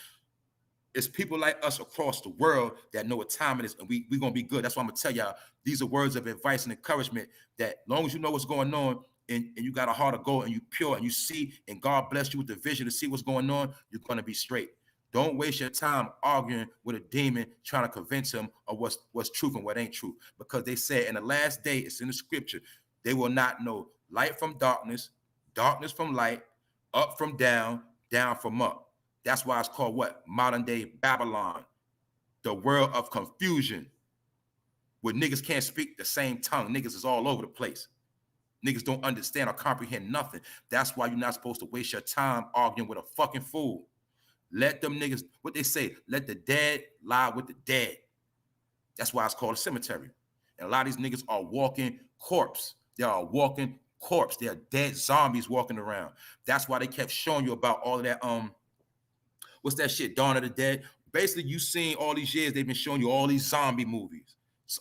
It's people like us across the world that know what time it is, and we gonna be good. That's why I'm gonna tell y'all, these are words of advice and encouragement that long as you know what's going on and you got a heart of gold and you pure and you see and God bless you with the vision to see what's going on, you're gonna be straight. Don't waste your time arguing with a demon trying to convince him of what's truth and what ain't true. Because they said in the last day, it's in the scripture, they will not know light from darkness, darkness from light, up from down, down from up. That's why it's called what? Modern day Babylon, the world of confusion, where niggas can't speak the same tongue. Niggas is all over the place. Niggas don't understand or comprehend nothing. That's why you're not supposed to waste your time arguing with a fucking fool. Let them niggas, what they say, let the dead lie with the dead. That's why it's called a cemetery. And a lot of these niggas are walking corpse. They are walking corpse. They are dead zombies walking around. That's why they kept showing you about all of that, what's that shit, Dawn of the Dead? Basically, you seen all these years, they've been showing you all these zombie movies,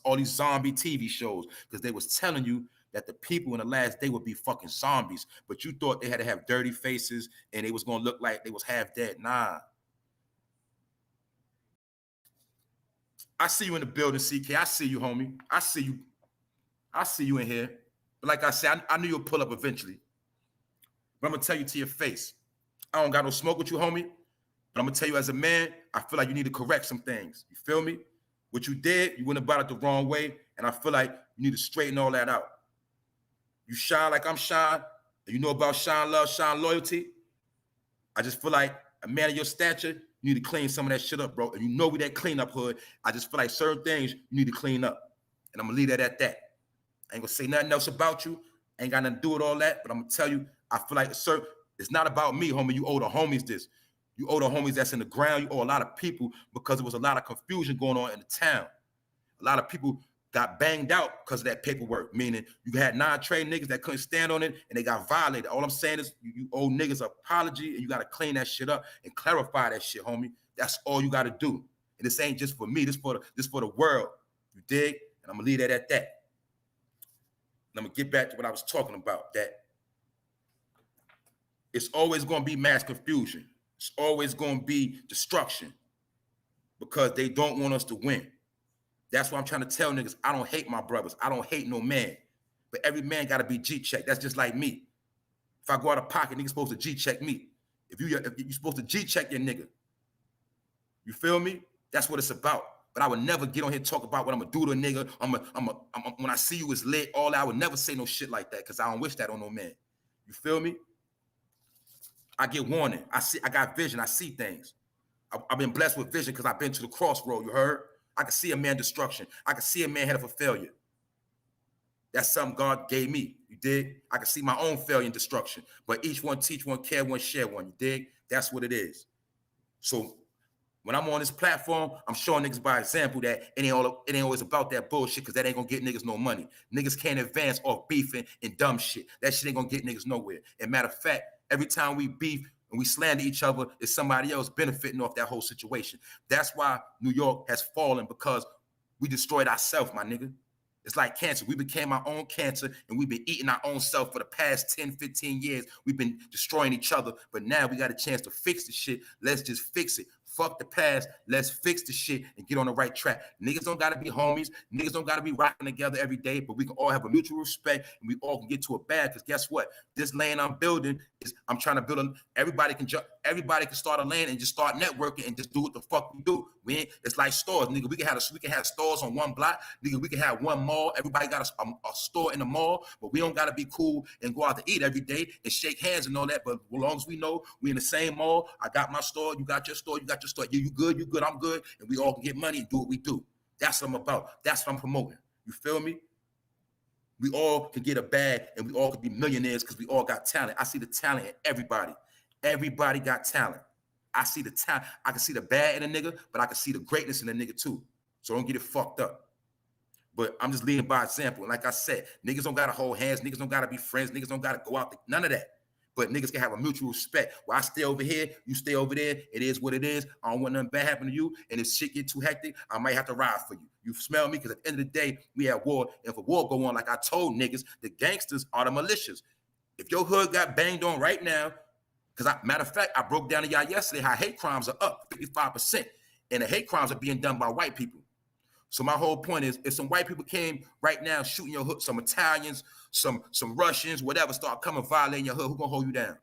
all these zombie TV shows, because they was telling you that the people in the last day would be fucking zombies, but you thought they had to have dirty faces and they was gonna look like they was half dead. Nah. I see you in the building, CK. I see you, homie. I see you. I see you in here. But like I said, I knew you'll pull up eventually. But I'm gonna tell you to your face, I don't got no smoke with you, homie. But I'm gonna tell you, as a man, I feel like you need to correct some things. You feel me? What you did, you went about it the wrong way, and I feel like you need to straighten all that out. You shine like I'm shine, and you know about shine love, shine loyalty. I just feel like a man of your stature, you need to clean some of that shit up, bro. And you know we that cleanup hood. I just feel like certain things you need to clean up. And I'm gonna leave that at that. I ain't gonna say nothing else about you. I ain't got nothing to do with all that, but I'm gonna tell you, I feel like it's not about me, homie. You owe the homies this. You owe the homies that's in the ground. You owe a lot of people because there was a lot of confusion going on in the town. A lot of people got banged out because of that paperwork, meaning you had non-trained niggas that couldn't stand on it and they got violated. All I'm saying is you owe niggas an apology and you got to clean that shit up and clarify that shit, homie. That's all you got to do. And this ain't just for me. This for the world. You dig? And I'm going to leave that at that. And I'm going to get back to what I was talking about, that it's always going to be mass confusion. It's always going to be destruction because they don't want us to win. That's why I'm trying to tell niggas, I don't hate my brothers. I don't hate no man. But every man got to be G-checked. That's just like me. If I go out of pocket, niggas supposed to G-check me. If you're supposed to G-check your nigga. You feel me? That's what it's about. But I would never get on here and talk about what I'm going to do to a nigga. When I see you, it's lit. All that. I would never say no shit like that because I don't wish that on no man. You feel me? I get warning. I got vision. I see things. I've been blessed with vision because I've been to the crossroad. You heard? I can see a man destruction. I can see a man headed for failure. That's something God gave me. You dig? I can see my own failure and destruction. But each one teach one, care one, share one. You dig? That's what it is. So when I'm on this platform, I'm showing niggas by example that it ain't always about that bullshit because that ain't gonna get niggas no money. Niggas can't advance off beefing and dumb shit. That shit ain't gonna get niggas nowhere. And matter of fact, every time we beef and we slander each other, it's somebody else benefiting off that whole situation. That's why New York has fallen, because we destroyed ourselves, my nigga. It's like cancer. We became our own cancer, and we've been eating our own self for the past 10, 15 years. We've been destroying each other, but now we got a chance to fix the shit. Let's just fix it. Fuck the past. Let's fix the shit and get on the right track. Niggas don't got to be homies. Niggas don't got to be rocking together every day, but we can all have a mutual respect and we all can get to a bag. Because guess what? This lane I'm building is I'm trying to build everybody can start a lane and just start networking and just do what the fuck we do. It's like stores, nigga. We can have stores on one block, nigga. We can have one mall. Everybody got a store in the mall, but we don't got to be cool and go out to eat every day and shake hands and all that. But as long as we know we in the same mall, I got my store, you got your store, you got your store. You good, I'm good, and we all can get money and do what we do. That's what I'm about. That's what I'm promoting. You feel me? We all can get a bag and we all can be millionaires because we all got talent. I see the talent in everybody. Everybody got talent. I see the talent. I can see the bad in a nigga, but I can see the greatness in a nigga too. So don't get it fucked up. But I'm just leading by example. And like I said, niggas don't got to hold hands. Niggas don't got to be friends. Niggas don't got to go out. None of that. But niggas can have a mutual respect. Where I stay over here, you stay over there. It is what it is. I don't want nothing bad happen to you. And if shit get too hectic, I might have to ride for you. You smell me? Because at the end of the day, we at war. And if a war go on, like I told niggas, the gangsters are the militias. If your hood got banged on right now, because matter of fact, I broke down to y'all yesterday how hate crimes are up 55%. And the hate crimes are being done by white people. So my whole point is, if some white people came right now shooting your hood, some Italians, some Russians, whatever, start coming violating your hood, who gonna hold you down?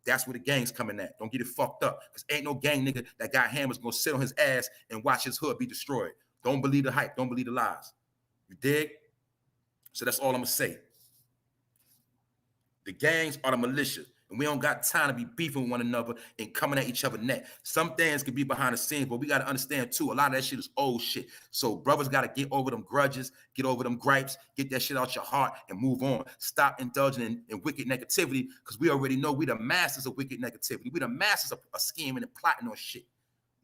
That's where the gang's coming at. Don't get it fucked up. Because ain't no gang nigga that got hammers gonna sit on his ass and watch his hood be destroyed. Don't believe the hype. Don't believe the lies. You dig? So that's all I'm gonna say. The gangs are the militia. And we don't got time to be beefing with one another and coming at each other neck. Some things can be behind the scenes, but we got to understand, too, a lot of that shit is old shit. So brothers got to get over them grudges, get over them gripes, get that shit out your heart and move on. Stop indulging in wicked negativity, because we already know we the masters of wicked negativity. We the masters of scheming and plotting on shit,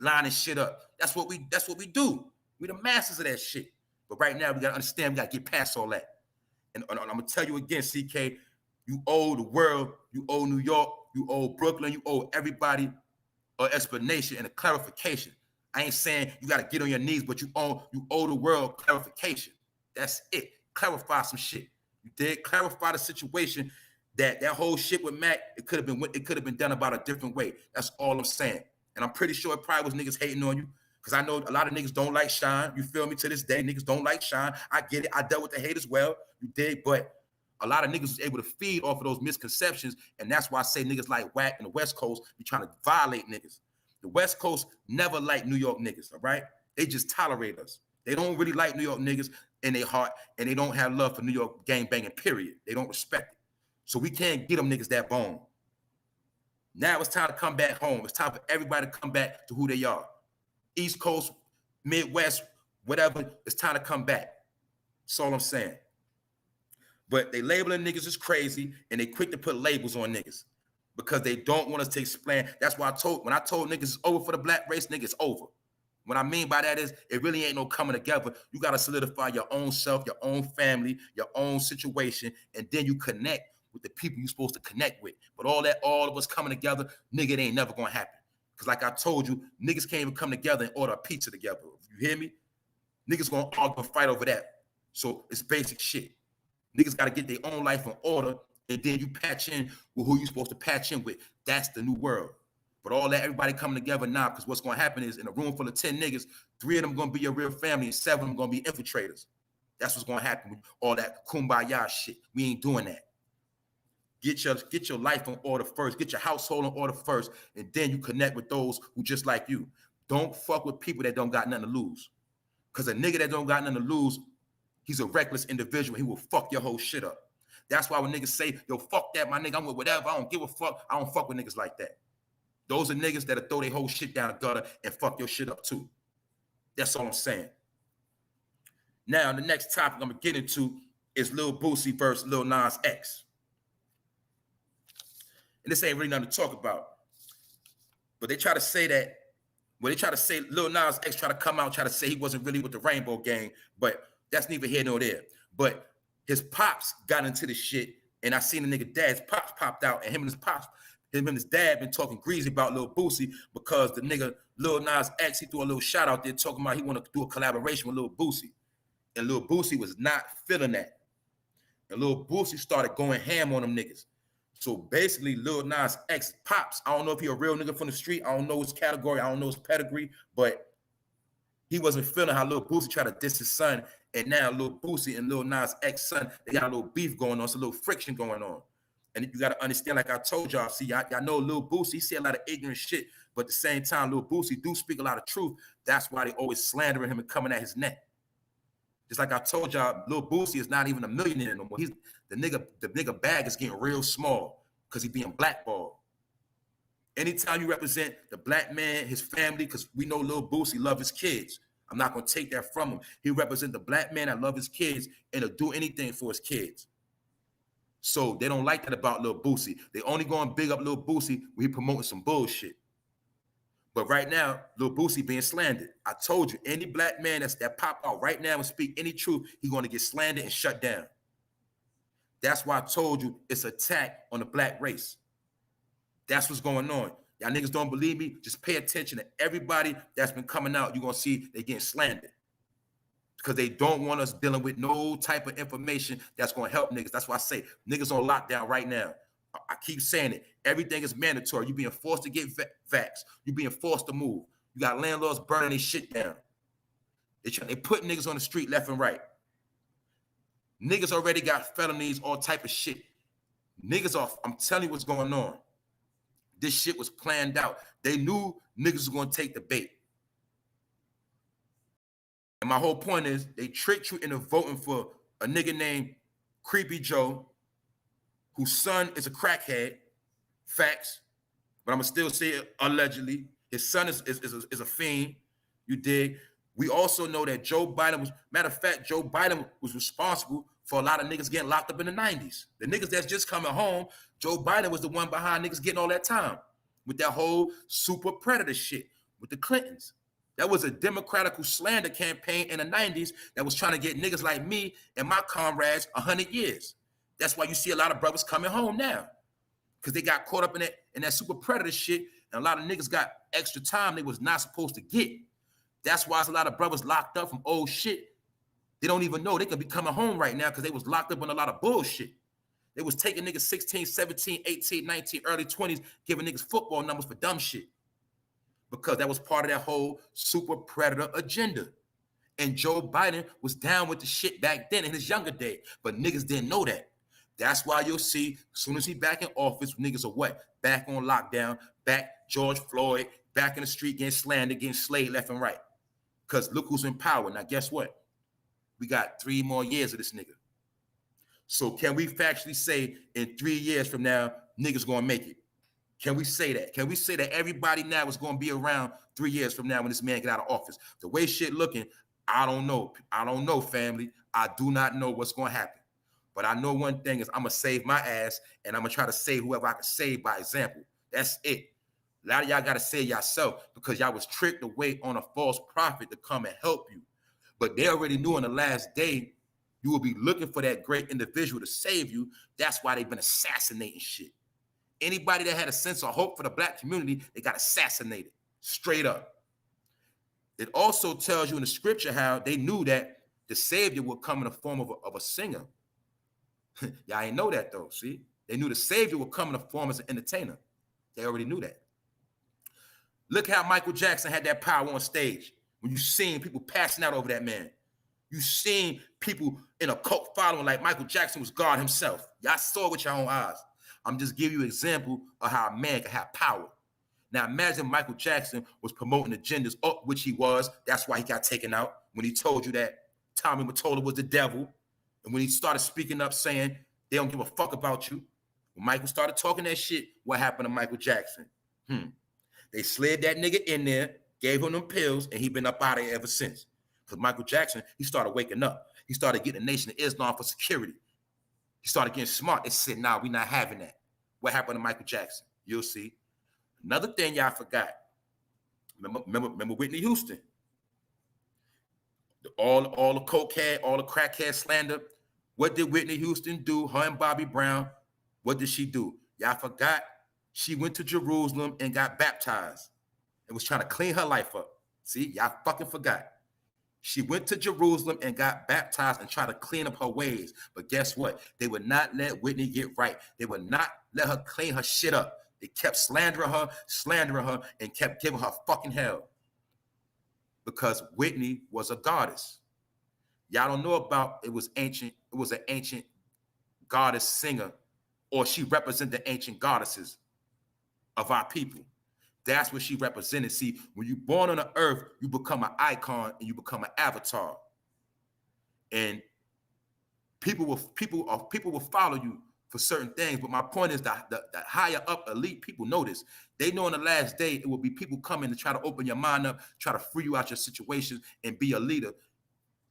lining shit up. That's what we do. We the masters of that shit. But right now, we got to understand, we got to get past all that. And I'm going to tell you again, CK, you owe the world, you owe New York, you owe Brooklyn, you owe everybody an explanation and a clarification. I ain't saying you got to get on your knees, but you owe the world clarification. That's it. Clarify some shit. You did clarify the situation. That whole shit with Mac, it could have been done about a different way. That's all I'm saying. And I'm pretty sure it probably was niggas hating on you, because I know a lot of niggas don't like Shine. You feel me? To this day, niggas don't like Shine. I get it. I dealt with the hate as well. You did, but a lot of niggas was able to feed off of those misconceptions, and that's why I say niggas like Wack and the West Coast be trying to violate niggas. The West Coast never liked New York niggas, all right? They just tolerate us. They don't really like New York niggas in their heart, and they don't have love for New York gang banging, period. They don't respect it. So we can't get them niggas that bone. Now it's time to come back home. It's time for everybody to come back to who they are. East Coast, Midwest, whatever, it's time to come back. That's all I'm saying. But they labeling niggas as crazy, and they quick to put labels on niggas because they don't want us to explain. That's why when I told niggas it's over for the black race, niggas, it's over. What I mean by that is it really ain't no coming together. You got to solidify your own self, your own family, your own situation, and then you connect with the people you're supposed to connect with. But all of us coming together, nigga, it ain't never going to happen. Because like I told you, niggas can't even come together and order a pizza together. You hear me? Niggas going to argue and fight over that. So it's basic shit. Niggas got to get their own life in order, and then you patch in with who you supposed to patch in with. That's the new world. But all that, everybody coming together now, because what's going to happen is in a room full of 10 niggas, 3 of them going to be your real family, and 7 of them going to be infiltrators. That's what's going to happen with all that kumbaya shit. We ain't doing that. Get your life in order first. Get your household in order first, and then you connect with those who just like you. Don't fuck with people that don't got nothing to lose. Because a nigga that don't got nothing to lose, he's a reckless individual. He will fuck your whole shit up. That's why when niggas say, yo, fuck that, my nigga, I'm with whatever. I don't give a fuck. I don't fuck with niggas like that. Those are niggas that'll throw their whole shit down the gutter and fuck your shit up too. That's all I'm saying. Now, the next topic I'm going to get into is Lil Boosie versus Lil Nas X. And this ain't really nothing to talk about. But they try to say that, Lil Nas X try to come out and try to say he wasn't really with the Rainbow Gang, but that's neither here nor there. But his pops got into the shit, and I seen the nigga dad's pops popped out, and him and his dad been talking greasy about Lil Boosie because the nigga Lil Nas X, he threw a little shot out there talking about he want to do a collaboration with Lil Boosie. And Lil Boosie was not feeling that. And Lil Boosie started going ham on them niggas. So basically, Lil Nas X pops, I don't know if he a real nigga from the street. I don't know his category. I don't know his pedigree. But he wasn't feeling how Lil Boosie tried to diss his son. And now Lil Boosie and Lil Nas X son, they got a little beef going on. So a little friction going on. And you got to understand, like I told y'all, see, y'all know Lil Boosie, he say a lot of ignorant shit. But at the same time, Lil Boosie do speak a lot of truth. That's why they always slandering him and coming at his neck. Just like I told y'all, Lil Boosie is not even a millionaire no more. The nigga bag is getting real small because he being blackballed. Anytime you represent the black man, his family, because we know Lil Boosie love his kids. I'm not going to take that from him. He represent the black man that love his kids and to do anything for his kids. So they don't like that about Lil Boosie. They only going to big up Lil Boosie when he promoting some bullshit. But right now, Lil Boosie being slandered. I told you, any black man that pop out right now and speak any truth, he's going to get slandered and shut down. That's why I told you it's an attack on the black race. That's what's going on. Y'all niggas don't believe me? Just pay attention to everybody that's been coming out. You're going to see they getting slandered. Because they don't want us dealing with no type of information that's going to help niggas. That's why I say niggas on lockdown right now. I keep saying it. Everything is mandatory. You're being forced to get vaxxed. You're being forced to move. You got landlords burning their shit down. They put niggas on the street left and right. Niggas already got felonies, all type of shit. Niggas off. I'm telling you what's going on. This shit was planned out. They knew niggas were going to take the bait. And my whole point is they tricked you into voting for a nigga named Creepy Joe, whose son is a crackhead. Facts. But I'm going to still say it allegedly. His son is a fiend. You dig? We also know that Joe Biden was, matter of fact, Joe Biden was responsible for a lot of niggas getting locked up in the 90s. The niggas that's just coming home, Joe Biden was the one behind niggas getting all that time with that whole super predator shit with the Clintons. That was a democratical slander campaign in the 90s that was trying to get niggas like me and my comrades 100 years. That's why you see a lot of brothers coming home now because they got caught up in that super predator shit, and a lot of niggas got extra time they was not supposed to get. That's why there's a lot of brothers locked up from old shit. They don't even know they could be coming home right now because they was locked up on a lot of bullshit. They was taking niggas 16, 17, 18, 19, early 20s, giving niggas football numbers for dumb shit because that was part of that whole super predator agenda. And Joe Biden was down with the shit back then in his younger day, but niggas didn't know that. That's why you'll see as soon as he back in office, niggas are what? Back on lockdown, back George Floyd, back in the street getting slandered, getting slayed left and right. Because look who's in power. Now, guess what? We got 3 more years of this nigga. So can we factually say in 3 years from now, niggas gonna make it? Can we say that? Can we say that everybody now is gonna be around 3 years from now when this man get out of office? The way shit looking, I don't know. I don't know, family. I do not know what's gonna happen. But I know one thing is I'm gonna save my ass and I'm gonna try to save whoever I can save by example. That's it. A lot of y'all gotta save yourself because y'all was tricked away on a false prophet to come and help you. But they already knew on the last day you will be looking for that great individual to save you. That's why they've been assassinating shit. Anybody that had a sense of hope for the black community, they got assassinated, straight up. It also tells you in the scripture how they knew that the Savior would come in the form of a singer. Y'all ain't know that though, see? They knew the Savior would come in the form as an entertainer. They already knew that. Look how Michael Jackson had that power on stage. When you seen people passing out over that man. You seen people in a cult following like Michael Jackson was God himself. Y'all saw it with your own eyes. I'm just giving you an example of how a man can have power. Now imagine Michael Jackson was promoting agendas, which he was. That's why he got taken out. When he told you that Tommy Mottola was the devil. And when he started speaking up saying they don't give a fuck about you. When Michael started talking that shit, what happened to Michael Jackson? They slid that nigga in there, gave him them pills, and he been up out of here ever since. Because Michael Jackson, he started waking up. He started getting the Nation of Islam for security. He started getting smart. They said, nah, we not having that. What happened to Michael Jackson? You'll see. Another thing y'all forgot. Remember Whitney Houston? All the cokehead, all the crackhead slander. What did Whitney Houston do? Her and Bobby Brown, what did she do? Y'all forgot she went to Jerusalem and got baptized and was trying to clean her life up. See, y'all fucking forgot. She went to Jerusalem and got baptized and tried to clean up her ways. But guess what? They would not let Whitney get right. They would not let her clean her shit up. They kept slandering her, and kept giving her fucking hell. Because Whitney was a goddess. Y'all don't know about it was ancient. It was an ancient goddess singer, or she represented the ancient goddesses of our people. That's what she represented. See, when you're born on the earth, you become an icon and you become an avatar. And people will follow you for certain things. But my point is that the higher up elite people know this. They know on the last day, it will be people coming to try to open your mind up, try to free you out your situations and be a leader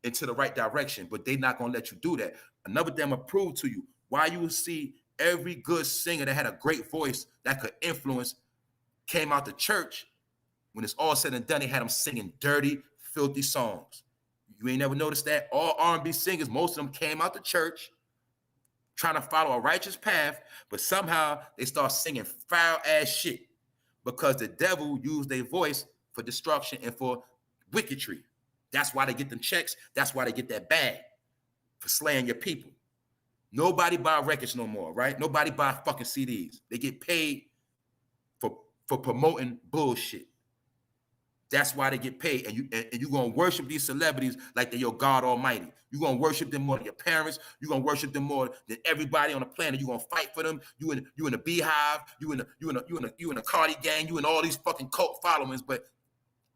into the right direction. But they're not going to let you do that. Another thing I'm going to prove to you, why you will see every good singer that had a great voice that could influence came out the church. When it's all said and done, they had them singing dirty, filthy songs. You ain't never noticed that? All R&B singers, most of them came out the church trying to follow a righteous path, but somehow they start singing foul-ass shit because the devil used their voice for destruction and for wickedry. That's why they get them checks. That's why they get that bag for slaying your people. Nobody buy records no more, right? Nobody buy fucking CDs. They get paid for promoting bullshit. That's why they get paid. And you're going to worship these celebrities like they're your God Almighty. You're going to worship them more than your parents. You're going to worship them more than everybody on the planet. You're going to fight for them. You in a beehive. You in a Cardi gang. You in all these fucking cult followings. But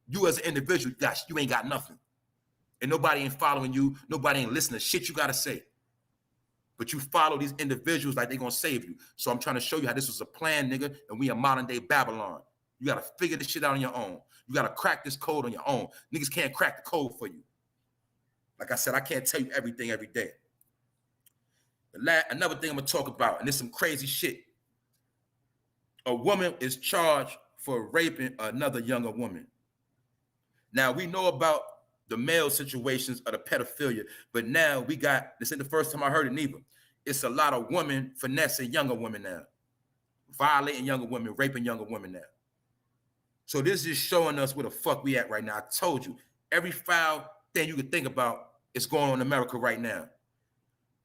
you as an individual, gosh, you ain't got nothing. And nobody ain't following you. Nobody ain't listening to shit you got to say. But you follow these individuals like they're going to save you. So I'm trying to show you how this was a plan, nigga, and we in modern day Babylon. You got to figure this shit out on your own. You got to crack this code on your own. Niggas can't crack the code for you. Like I said, I can't tell you everything every day. Another thing I'm going to talk about, and this is some crazy shit. A woman is charged for raping another younger woman. Now, we know about the male situations of the pedophilia, but now we got, this ain't the first time I heard it neither. It's a lot of women finessing younger women now, violating younger women, raping younger women now. So this is showing us where the fuck we at right now. I told you, every foul thing you could think about is going on in America right now.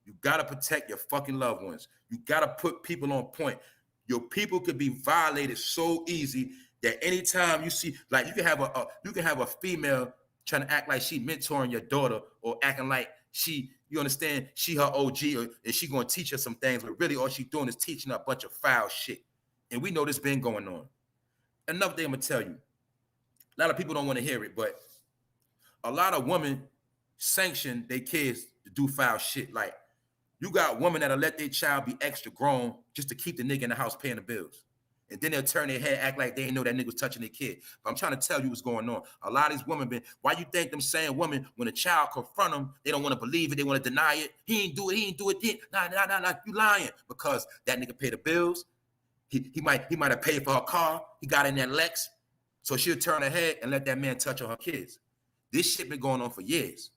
You gotta protect your fucking loved ones. You gotta put people on point. Your people could be violated so easy that anytime you see, like you can have a female trying to act like she mentoring your daughter or acting like she, you understand, she her OG and she gonna teach her some things, but really all she doing is teaching her a bunch of foul shit. And we know this been going on. Another thing I'm gonna tell you, A lot of people don't want to hear it, but a lot of women sanction their kids to do foul shit. Like, you got women that'll let their child be extra grown just to keep the nigga in the house paying the bills. And then they'll turn their head, act like they didn't know that nigga was touching their kid. But I'm trying to tell you what's going on. A lot of these women why you think them saying women, when a child confront them, they don't want to believe it, they want to deny it. He ain't do it. Nah, you lying. Because that nigga paid the bills. He might have paid for her car. He got in that Lex. So she'll turn her head and let that man touch on her kids. This shit been going on for years.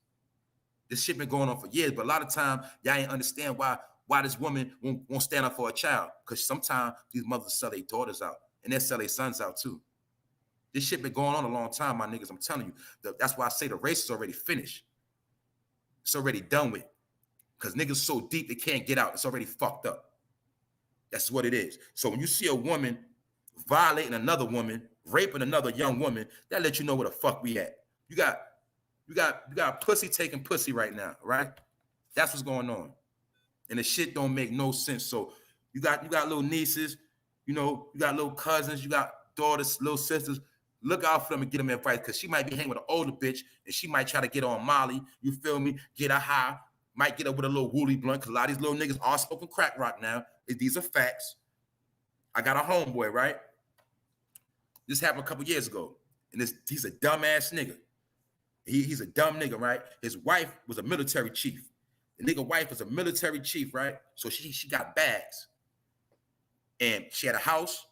But a lot of time, y'all ain't understand why this woman won't stand up for a child. Because sometimes these mothers sell their daughters out, and they sell their sons out too. This shit been going on a long time, my niggas. I'm telling you. That's why I say the race is already finished. It's already done with. Because niggas so deep they can't get out. It's already fucked up. That's what it is. So when you see a woman violating another woman, raping another young woman, that lets you know where the fuck we at. You got pussy taking pussy right now, right? That's what's going on. And the shit don't make no sense. So you got little nieces, you got little cousins, you got daughters, little sisters. Look out for them and get them advice, because she might be hanging with an older bitch and she might try to get on Molly, you feel me? Get her high, might get up with a little woolly blunt, because a lot of these little niggas are smoking crack rock now. These are facts. I got a homeboy, right? This happened a couple years ago. And he's a dumbass nigga. He's a dumb nigga, right? His wife was a military chief. The nigga wife was a military chief, right? So she got bags. And she had a house,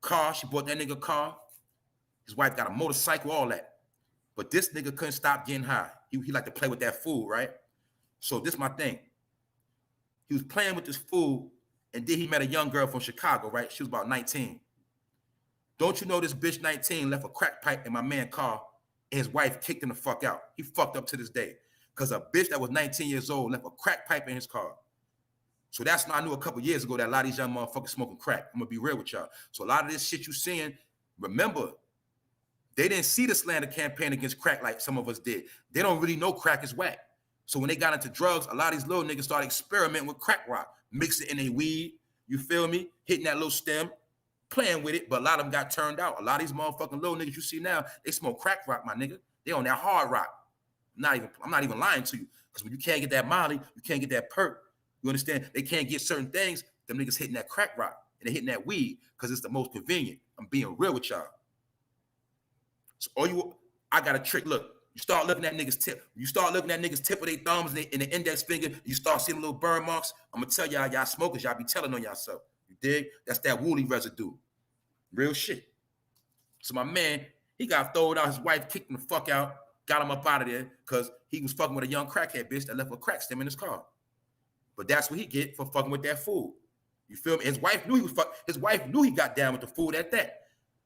car. She bought that nigga a car. His wife got a motorcycle, all that. But this nigga couldn't stop getting high. He liked to play with that food, right? So this is my thing. He was playing with this food, and then he met a young girl from Chicago, right? She was about 19. Don't you know this bitch 19 left a crack pipe in my man's car, and his wife kicked him the fuck out. He fucked up to this day. Because a bitch that was 19 years old left a crack pipe in his car. So that's when I knew a couple years ago that a lot of these young motherfuckers smoking crack. I'm going to be real with y'all. So a lot of this shit you seeing, remember, they didn't see the slander campaign against crack like some of us did. They don't really know crack is whack. So when they got into drugs, a lot of these little niggas started experimenting with crack rock, mixing it in their weed, you feel me? Hitting that little stem, playing with it, but a lot of them got turned out. A lot of these motherfucking little niggas you see now, they smoke crack rock, my nigga. They on that hard rock. I'm not even lying to you. Because when you can't get that Molly, you can't get that perk. You understand? They can't get certain things. Them niggas hitting that crack rock and they hitting that weed because it's the most convenient. I'm being real with y'all. So I got a trick. Look, you start looking at niggas' tip. You start looking at niggas' tip of their thumbs and the index finger. You start seeing little burn marks. I'm gonna tell y'all smokers, y'all be telling on yourself. You dig? That's that woolly residue. Real shit. So my man, he got thrown out. His wife kicked him the fuck out. Got him up out of there because he was fucking with a young crackhead bitch that left a crack stem in his car. But that's what he get for fucking with that food. You feel me? His wife knew His wife knew he got down with the food at that.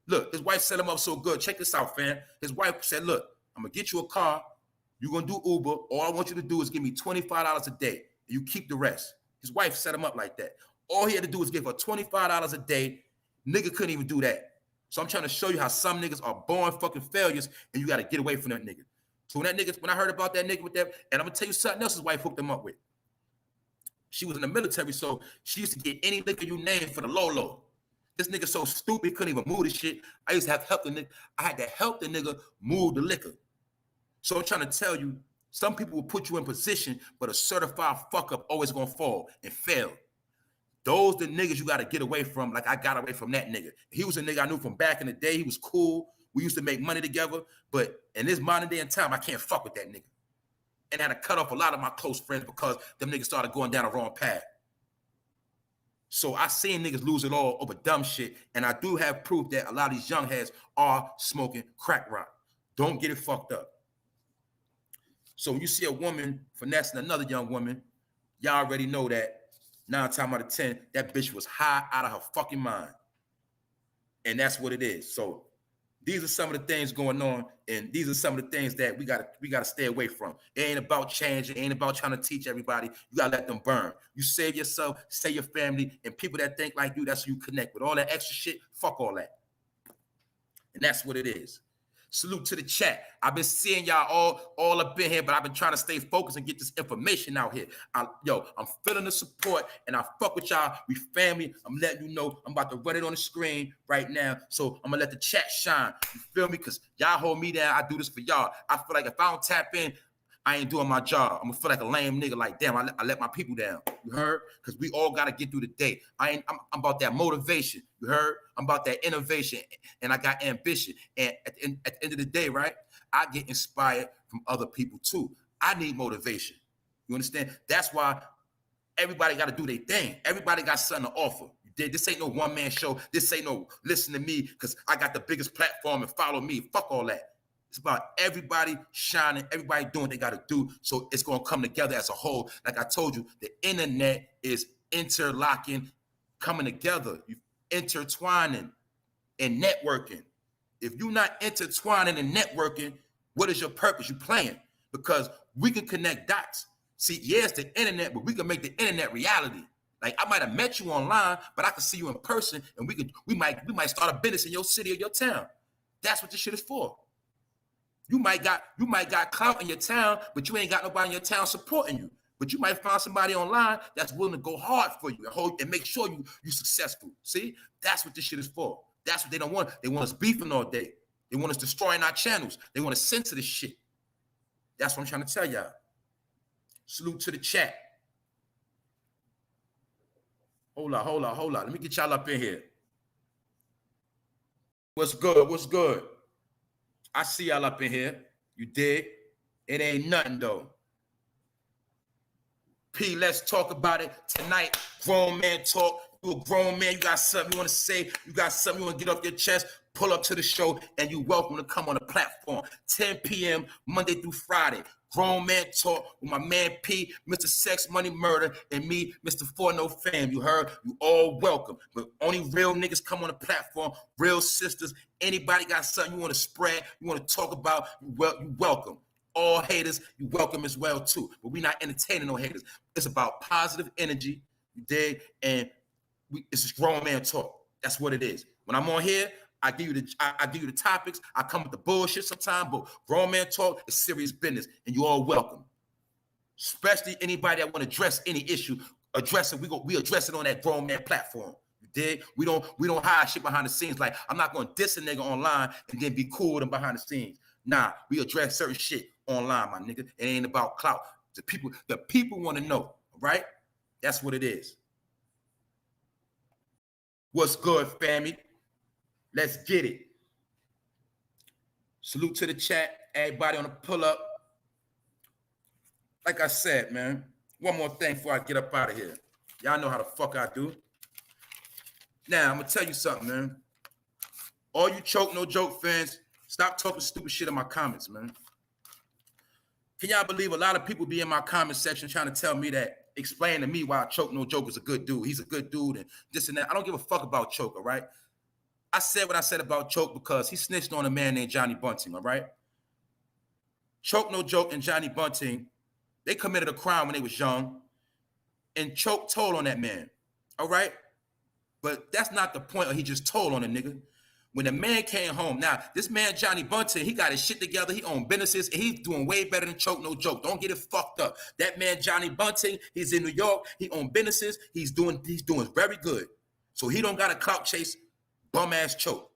Look, his wife set him up so good. Check this out, fam. His wife said, look, I'm going to get you a car. You're going to do Uber. All I want you to do is give me $25 a day. You keep the rest. His wife set him up like that. All he had to do was give her $25 a day. Nigga couldn't even do that. So I'm trying to show you how some niggas are born fucking failures, and you got to get away from that nigga. So when I heard about that nigga with that, and I'm going to tell you something else his wife hooked him up with. She was in the military, so she used to get any liquor you name for the low. This nigga so stupid, he couldn't even move this shit. I used to have help the nigga. I had to help the nigga move the liquor. So I'm trying to tell you, some people will put you in position, but a certified fuck up always gonna fall and fail. Those the niggas you gotta get away from, like I got away from that nigga. He was a nigga I knew from back in the day. He was cool. We used to make money together, but in this modern day and time, I can't fuck with that nigga. And I had to cut off a lot of my close friends because them niggas started going down the wrong path. So I seen niggas lose it all over dumb shit, and I do have proof that a lot of these young heads are smoking crack rock. Don't get it fucked up. So when you see a woman finessing another young woman, y'all already know that 9 times out of 10, that bitch was high out of her fucking mind. And that's what it is. So these are some of the things going on, and these are some of the things that we gotta stay away from. It ain't about change. It ain't about trying to teach everybody. You gotta let them burn. You save yourself, save your family, and people that think like you, that's who you connect with. All that extra shit, fuck all that. And that's what it is. Salute to the chat. I've been seeing y'all all up in here, but I've been trying to stay focused and get this information out here. I'm feeling the support, and I fuck with y'all. We family. I'm letting you know I'm about to run it on the screen right now, so I'm gonna let the chat shine. You feel me? Because y'all hold me down. I do this for y'all. I feel like if I don't tap in, I ain't doing my job. I'm gonna feel like a lame nigga. Like, damn, I let my people down. You heard? Because we all gotta get through the day. I'm about that motivation. You heard? I'm about that innovation, and I got ambition. And at the end of the day, right? I get inspired from other people too. I need motivation. You understand? That's why everybody got to do their thing. Everybody got something to offer. This ain't no one-man show. This ain't no listen to me because I got the biggest platform and follow me. Fuck all that. It's about everybody shining, everybody doing what they got to do. So it's going to come together as a whole. Like I told you, the internet is interlocking, coming together, intertwining and networking. If you're not intertwining and networking, what is your purpose? You playing because we can connect dots. See, yeah, it's the internet, but we can make the internet reality. Like I might have met you online, but I can see you in person, and we might start a business in your city or your town. That's what this shit is for. You might got clout in your town, but you ain't got nobody in your town supporting you. But you might find somebody online that's willing to go hard for you and make sure you successful. See, that's what this shit is for. That's what they don't want. They want us beefing all day. They want us destroying our channels. They want to censor this shit. That's what I'm trying to tell y'all. Salute to the chat. Hold on. Let me get y'all up in here. What's good? I see y'all up in here. You dig? It ain't nothing though. P, let's talk about it tonight. Grown man talk. You a grown man. You got something you want to say. You got something you want to get off your chest. Pull up to the show, and you're welcome to come on the platform. 10 p.m. Monday through Friday. Grown man talk with my man P, Mr. Sex, Money, Murder, and me, Mr. 4NOFAME. You heard? You all welcome. But only real niggas come on the platform. Real sisters. Anybody got something you want to spread, you want to talk about, you welcome. All haters, you welcome as well too. But we not entertaining no haters. It's about positive energy. You dig? And it's just grown man talk. That's what it is. When I'm on here, I give you the topics. I come with the bullshit sometimes, but grown man talk is serious business, and you all welcome. Especially anybody that want to address any issue, address it. We address it on that grown man platform. You dig? We don't hide shit behind the scenes. Like I'm not gonna diss a nigga online and then be cool with him behind the scenes. Nah, we address certain shit online, my nigga. It ain't about clout. The people want to know, right? That's what it is. What's good, family? Let's get it. Salute to the chat. Everybody on the pull up. Like I said, man, one more thing before I get up out of here. Y'all know how the fuck I do. Now, I'm going to tell you something, man. All you Choke No Joke fans, stop talking stupid shit in my comments, man. Can y'all believe a lot of people be in my comment section trying to tell me that, explain to me why Choke No Joke is a good dude. He's a good dude and this and that. I don't give a fuck about Choke, all right? I said what I said about Choke because he snitched on a man named Johnny Bunting, all right? Choke No Joke and Johnny Bunting, they committed a crime when they was young, and Choke told on that man, all right? But that's not the point of he just told on a nigga. When the man came home, now, this man, Johnny Bunting, he got his shit together, he owned businesses, and he's doing way better than Choke No Joke. Don't get it fucked up. That man, Johnny Bunting, he's in New York, he owned businesses, he's doing very good. So he don't got a clout chase bum-ass Choke.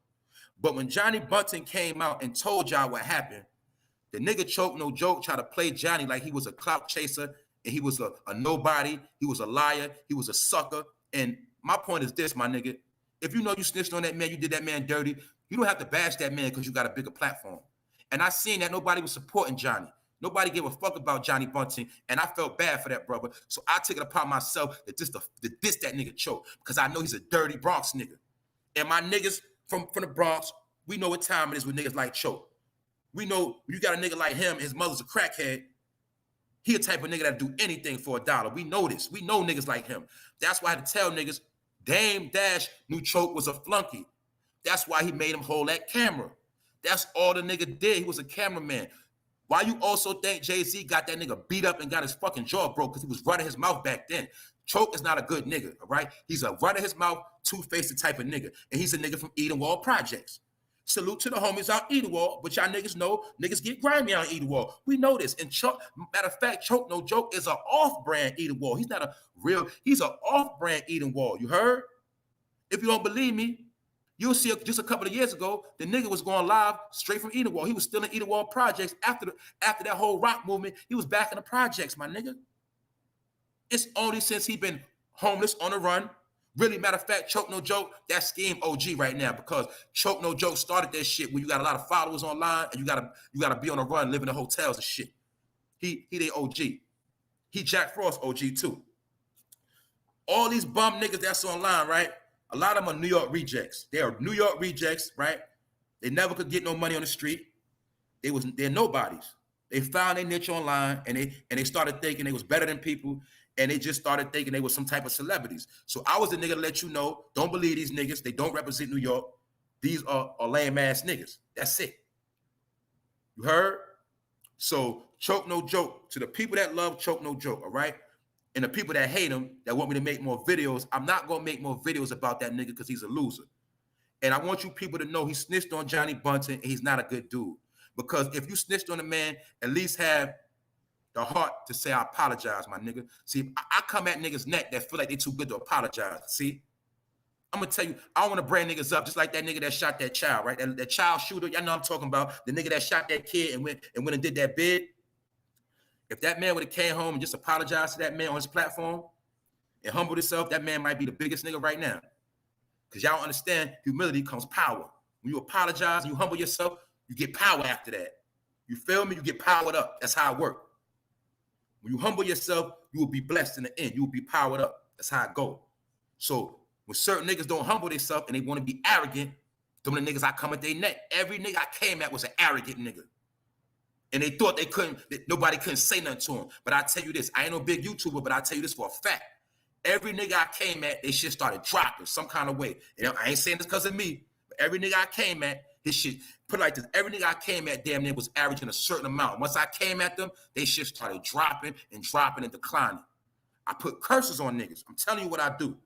But when Johnny Bunting came out and told y'all what happened, the nigga Choke No Joke tried to play Johnny like he was a clout chaser and he was a nobody, he was a liar, he was a sucker. And my point is this, my nigga, if you know you snitched on that man, you did that man dirty, you don't have to bash that man because you got a bigger platform. And I seen that nobody was supporting Johnny. Nobody gave a fuck about Johnny Bunting, and I felt bad for that brother. So I took it upon myself to diss that nigga Choke because I know he's a dirty Bronx nigga. And my niggas from the Bronx, we know what time it is with niggas like Choke. We know when you got a nigga like him, his mother's a crackhead, he a type of nigga that'll do anything for $1. We know this. We know niggas like him. That's why I had to tell niggas, Dame Dash knew Choke was a flunky. That's why he made him hold that camera. That's all the nigga did. He was a cameraman. Why you also think Jay-Z got that nigga beat up and got his fucking jaw broke because he was running his mouth back then? Choke is not a good nigga, all right? He's a running his mouth, two-faced type of nigga. And he's a nigga from Edenwald Projects. Salute to the homies out Either Wall, but y'all niggas know niggas get grimy on Either Wall. We know this. And matter of fact, Choke No Joke is an off-brand Either Wall. He's not a real, he's an off-brand Either Wall. You heard? If you don't believe me, you'll see just a couple of years ago, the nigga was going live straight from Either Wall. He was still in Either Wall projects after that whole rock movement. He was back in the projects, my nigga. It's only since he been homeless on the run. Really, matter of fact, Choke No Joke, that's Scheme OG right now, because Choke No Joke started that shit when you got a lot of followers online and you gotta be on the run, living in hotels and shit. He the OG. He Jack Frost OG too. All these bum niggas that's online, right? A lot of them are New York rejects. They are New York rejects, right? They never could get no money on the street. They're nobodies. They found their niche online and they started thinking they was better than people. And they just started thinking they were some type of celebrities. So I was the nigga to let you know, don't believe these niggas. They don't represent New York. These are lame ass niggas. That's it. You heard? So Choke No Joke, to the people that love Choke No Joke, all right? And the people that hate him, that want me to make more videos, I'm not going to make more videos about that nigga because he's a loser. And I want you people to know he snitched on Johnny Bunton and he's not a good dude. Because if you snitched on a man, at least have the heart to say, I apologize, my nigga. See, I come at niggas' neck that feel like they too good to apologize. See, I'm gonna tell you, I don't want to brand niggas up just like that nigga that shot that child, right? That child shooter, y'all know I'm talking about, the nigga that shot that kid and went and did that bid. If that man would have came home and just apologized to that man on his platform and humbled himself, that man might be the biggest nigga right now. Because y'all don't understand, humility comes power. When you apologize and you humble yourself, you get power after that. You feel me? You get powered up. That's how it works. When you humble yourself, you will be blessed in the end. You will be powered up. That's how it goes. So when certain niggas don't humble themselves and they want to be arrogant, them the niggas I come at their neck. Every nigga I came at was an arrogant nigga. And they thought nobody couldn't say nothing to him. But I tell you this, I ain't no big YouTuber, but I tell you this for a fact. Every nigga I came at, they shit started dropping some kind of way. And I ain't saying this because of me, but every nigga I came at, his shit, put it like this, every nigga I came at damn near was averaging a certain amount. Once I came at them, they shit started dropping and declining. I put curses on niggas. I'm telling you what I do.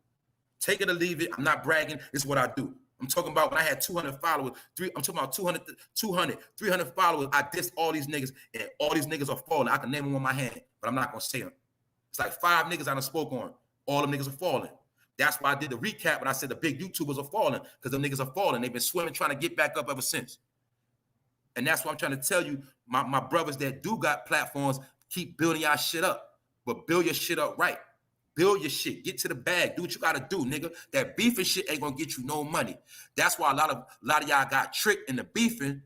Take it or leave it. I'm not bragging. This is what I do. I'm talking about when I had 200 followers, I'm talking about 200, 300 followers. I dissed all these niggas, and all these niggas are falling. I can name them on my hand, but I'm not going to say them. It's like 5 niggas I done spoke on. All them niggas are falling. That's why I did the recap when I said the big YouTubers are falling, because them niggas are falling. They've been swimming, trying to get back up ever since. And that's what I'm trying to tell you, my brothers that do got platforms, keep building y'all shit up, but build your shit up right. Build your shit. Get to the bag. Do what you got to do, nigga. That beefing shit ain't going to get you no money. That's why a lot of y'all got tricked into beefing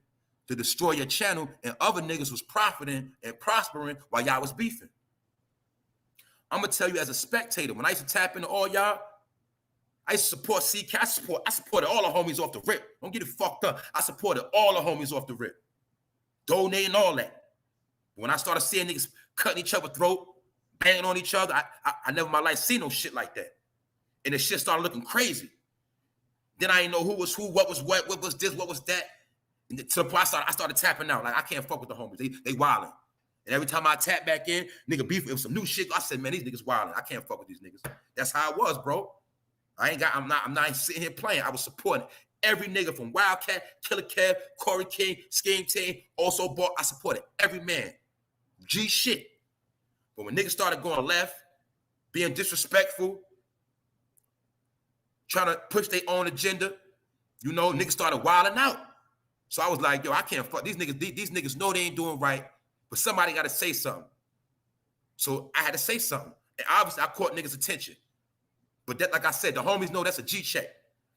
to destroy your channel, and other niggas was profiting and prospering while y'all was beefing. I'm going to tell you as a spectator, when I used to tap into all y'all, I used to support CK. I supported all the homies off the rip. Don't get it fucked up. I supported all the homies off the rip. Donating all that. When I started seeing niggas cutting each other's throat, banging on each other, I never in my life seen no shit like that. And the shit started looking crazy. Then I didn't know who was who, what was this, what was that. And to the point I started tapping out. Like, I can't fuck with the homies. They wilding. And every time I tap back in, nigga beef, it was some new shit. I said, man, these niggas wilding. I can't fuck with these niggas. That's how it was, bro. I'm not sitting here playing. I was supporting every nigga from Wildcat, Killer Kev, Corey King, Scheme Team, also bought. I supported every man. G shit. But when niggas started going left, being disrespectful, trying to push their own agenda, you know, niggas started wilding out. So I was like, yo, I can't fuck these niggas. These niggas know they ain't doing right, but somebody got to say something. So I had to say something. And obviously I caught niggas' attention. But that, like I said, the homies know that's a G check.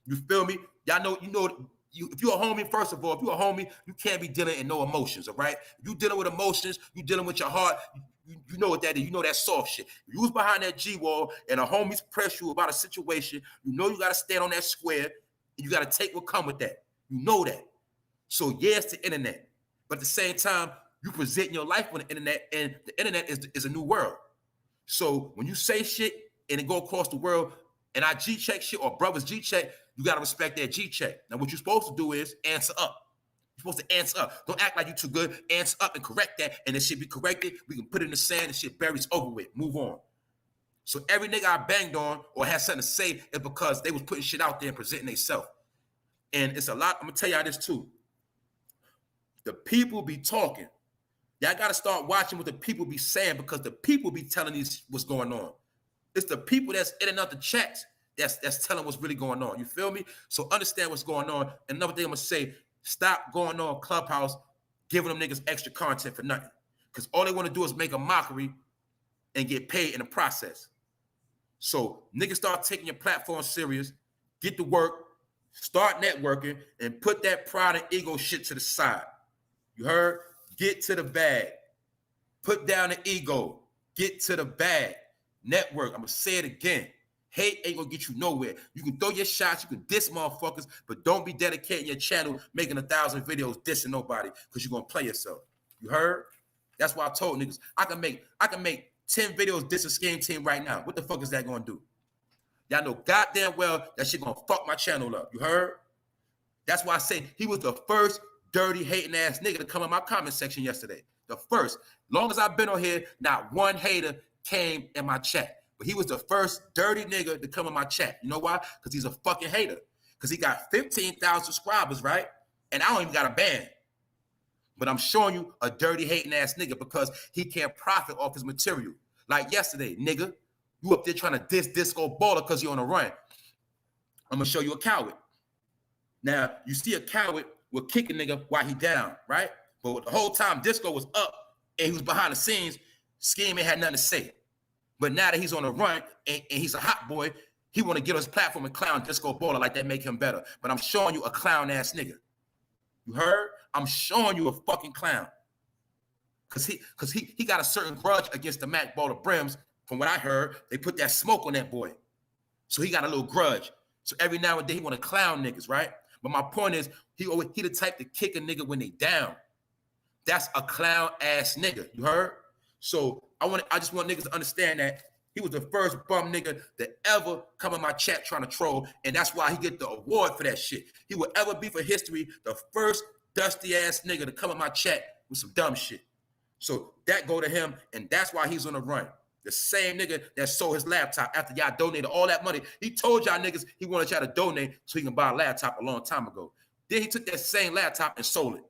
You feel me? Y'all know, if you're a homie, first of all, if you're a homie, you can't be dealing in no emotions, all right? If you dealing with emotions, you dealing with your heart, you know what that is. You know that soft shit. If you was behind that G-wall and a homie's press you about a situation, you know you got to stand on that square and you got to take what come with that. You know that. So, yeah, it's the internet. But at the same time, you presenting your life on the internet, and the internet is a new world. So when you say shit and it go across the world and I G-check shit or brothers G-check, you got to respect that G-check. Now, what you're supposed to do is answer up. You're supposed to answer up. Don't act like you're too good. Answer up and correct that, and it should be corrected. We can put it in the sand and shit buries over with. Move on. So every nigga I banged on or had something to say is because they was putting shit out there and presenting themselves. And it's a lot. I'm gonna tell y'all this too. The people be talking. Y'all gotta start watching what the people be saying, because the people be telling you what's going on. It's the people that's in and out the chats that's telling what's really going on. You feel me? So understand what's going on. And another thing I'm gonna say, stop going on Clubhouse, giving them niggas extra content for nothing. Because all they want to do is make a mockery and get paid in the process. So niggas start taking your platform serious, get to work, start networking, and put that pride and ego shit to the side. You heard? Get to the bag. Put down the ego. Get to the bag. Network. I'm going to say it again. Hate ain't going to get you nowhere. You can throw your shots. You can diss motherfuckers, but don't be dedicating your channel making 1,000 videos dissing nobody, because you're going to play yourself. You heard? That's why I told niggas, I can make 10 videos dissing Scheme Team right now. What the fuck is that going to do? Y'all know goddamn well that shit going to fuck my channel up. You heard? That's why I say he was the first dirty, hating ass nigga to come in my comment section yesterday. The first. Long as I've been on here, not one hater came in my chat. But he was the first dirty nigga to come in my chat. You know why? Because he's a fucking hater. Because he got 15,000 subscribers, right? And I don't even got a band. But I'm showing you a dirty, hating ass nigga because he can't profit off his material. Like yesterday, nigga, you up there trying to diss Disco Baller because you're on a run. I'm going to show you a coward. Now, you see a coward will kick a nigga while he down, right? But the whole time Disco was up and he was behind the scenes, Scheme ain't had nothing to say. But now that he's on a run and he's a hot boy, he want to get on his platform and clown Disco Baller like that make him better. But I'm showing you a clown ass nigga. You heard? I'm showing you a fucking clown. Cause he got a certain grudge against the Mac Baller Brims. From what I heard, they put that smoke on that boy. So he got a little grudge. So every now and then he want to clown niggas, right? But my point is, he the type to kick a nigga when they down. That's a clown ass nigga. You heard? So I just want niggas to understand that he was the first bum nigga that ever come in my chat trying to troll, and that's why he get the award for that shit. He will ever be for history the first dusty ass nigga to come in my chat with some dumb shit. So that go to him, and that's why he's on the run. The same nigga that sold his laptop after y'all donated all that money. He told y'all niggas he wanted y'all to donate so he can buy a laptop a long time ago. Then he took that same laptop and sold it.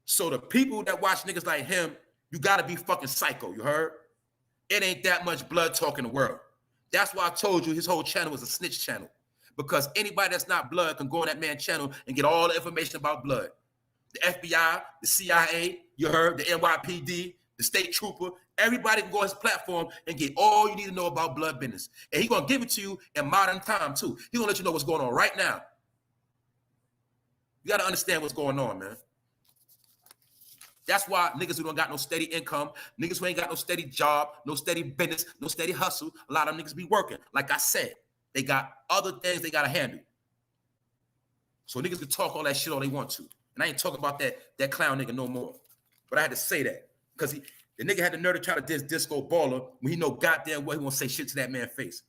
So the people that watch niggas like him, you gotta be fucking psycho, you heard? It ain't that much blood talk in the world. That's why I told you his whole channel was a snitch channel. Because anybody that's not blood can go on that man's channel and get all the information about blood. The FBI, the CIA, you heard, the NYPD, the state trooper, everybody can go on his platform and get all you need to know about blood business. And he's gonna give it to you in modern time too. He's gonna let you know what's going on right now. You gotta understand what's going on, man. That's why niggas who don't got no steady income, niggas who ain't got no steady job, no steady business, no steady hustle, a lot of niggas be working. Like I said, they got other things they gotta handle. So niggas can talk all that shit all they want to. And I ain't talking about that clown nigga no more. But I had to say that. Because the nigga had the nerve to try to diss Disco Baller when he know goddamn well he won't say shit to that man's face.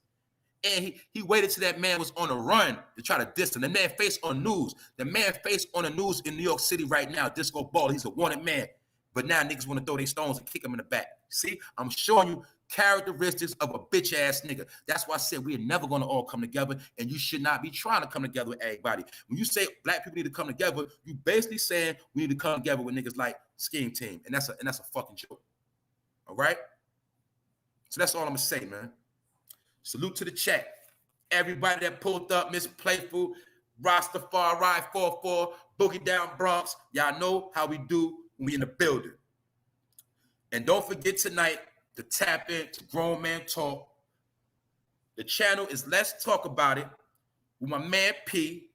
And he waited till that man was on a run to try to diss him. The man face on news. The man face on the news in New York City right now, Disco Baller. He's a wanted man. But now niggas want to throw their stones and kick him in the back. See, I'm showing you characteristics of a bitch ass nigga. That's why I said we're never going to all come together, and you should not be trying to come together with everybody. When you say black people need to come together, you basically saying we need to come together with niggas like Scheme Team, and that's a fucking joke. All right? So that's all I'm gonna say, man. Salute to the chat. Everybody that pulled up, Miss Playful, Rastafari 44, Boogie Down Bronx. Y'all know how we do when we in the building. And don't forget tonight to tap into Grown Man Talk. The channel is Let's Talk About It with my man P.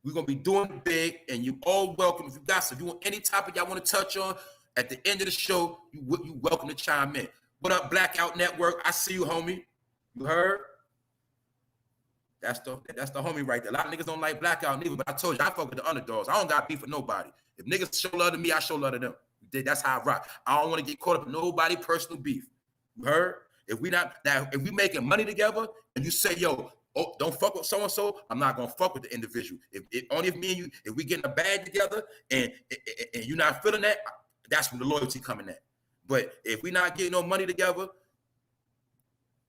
We're going to be doing big, and you all welcome. If you want any topic y'all want to touch on at the end of the show, you welcome to chime in. What up, Blackout Network? I see you, homie. You heard? That's the homie right there. A lot of niggas don't like Blackout neither, but I told you, I fuck with the underdogs. I don't got beef with nobody. If niggas show love to me, I show love to them. That's how I rock. I don't want to get caught up in nobody personal beef. You heard? If we making money together and you say, yo, don't fuck with so-and-so, I'm not going to fuck with the individual. Only if me and you, if we getting a bag together and you're not feeling that, that's when the loyalty coming at. But if we not getting no money together,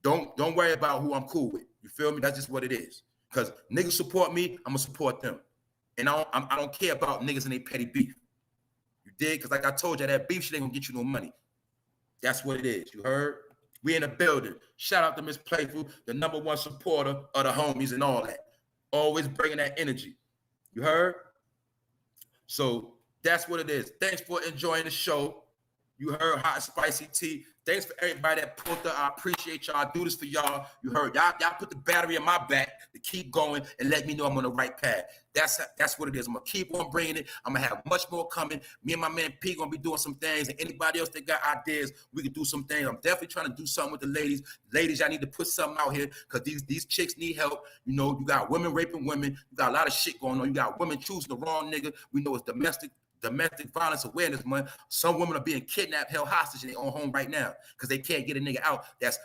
don't worry about who I'm cool with. You feel me? That's just what it is. Because niggas support me, I'm gonna support them. And I don't care about niggas and they petty beef. You dig? Because like I told you, that beef shit ain't gonna get you no money. That's what it is. You heard? We in the building. Shout out to Miss Playful, the #1 supporter of the homies and all that. Always bringing that energy. You heard? So that's what it is. Thanks for enjoying the show. You heard Hot and Spicy Tea. Thanks for everybody that pulled up. I appreciate y'all. I do this for y'all. You heard y'all put the battery in my back to keep going and let me know I'm on the right path. That's what it is. I'm gonna keep on bringing it. I'm gonna have much more coming. Me and my man P gonna be doing some things, and anybody else that got ideas, we can do some things. I'm definitely trying to do something with the ladies. Ladies, y'all need to put something out here because these chicks need help. You know, you got women raping women. You got a lot of shit going on. You got women choosing the wrong nigga. We know it's domestic violence awareness month. Some women are being kidnapped, held hostage in their own home right now because they can't get a nigga out that's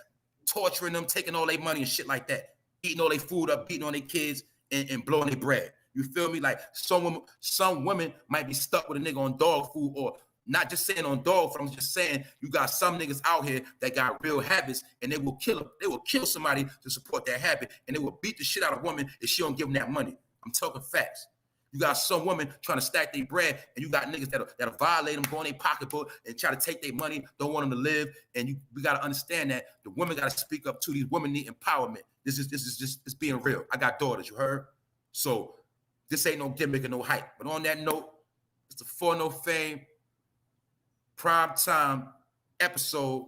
torturing them, taking all their money and shit like that, eating all their food up, beating on their kids and blowing their bread. You feel me? Like some women might be stuck with a nigga on dog food, or not just saying on dog food. I'm just saying you got some niggas out here that got real habits and they will kill somebody to support that habit, and they will beat the shit out of a woman if she don't give them that money. I'm talking facts. You got some women trying to stack their bread, and you got niggas that'll violate them, go in their pocketbook, and try to take their money, don't want them to live. And we got to understand that the women got to speak up too. These women need empowerment. This is just it's being real. I got daughters, you heard? So this ain't no gimmick and no hype. But on that note, it's the 4NOFAME prime time episode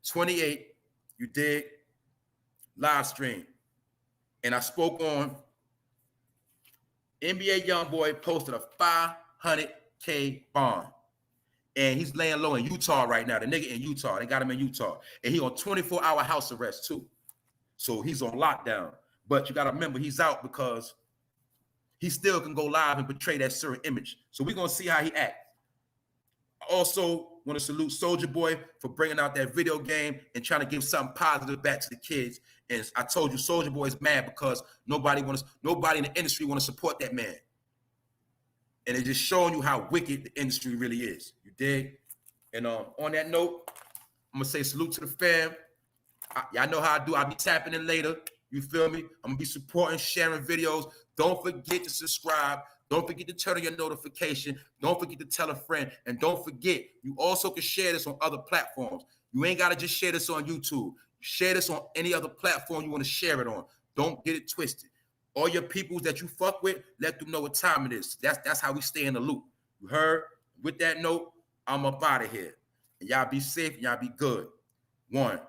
28. You dig? Live stream. And I spoke on NBA YoungBoy posted a $500K bond. And he's laying low in Utah right now. The nigga in Utah. They got him in Utah. And he on 24-hour house arrest too. So he's on lockdown. But you got to remember, he's out because he still can go live and portray that certain image. So we're going to see how he acts. I also want to salute Soulja Boy for bringing out that video game and trying to give something positive back to the kids. And I told you, Soulja Boy is mad because nobody in the industry want to support that man. And it's just showing you how wicked the industry really is. You dig? And on that note, I'm gonna say salute to the fam. Y'all know how I do. I'll be tapping in later. You feel me? I'm gonna be supporting, sharing videos. Don't forget to subscribe. Don't forget to turn on your notification. Don't forget to tell a friend. And don't forget, you also can share this on other platforms. You ain't got to just share this on YouTube. Share this on any other platform you want to share it on. Don't get it twisted. All your peoples that you fuck with, let them know what time it is. That's how we stay in the loop. You heard? With that note, I'm up out of here. And y'all be safe and y'all be good. 1.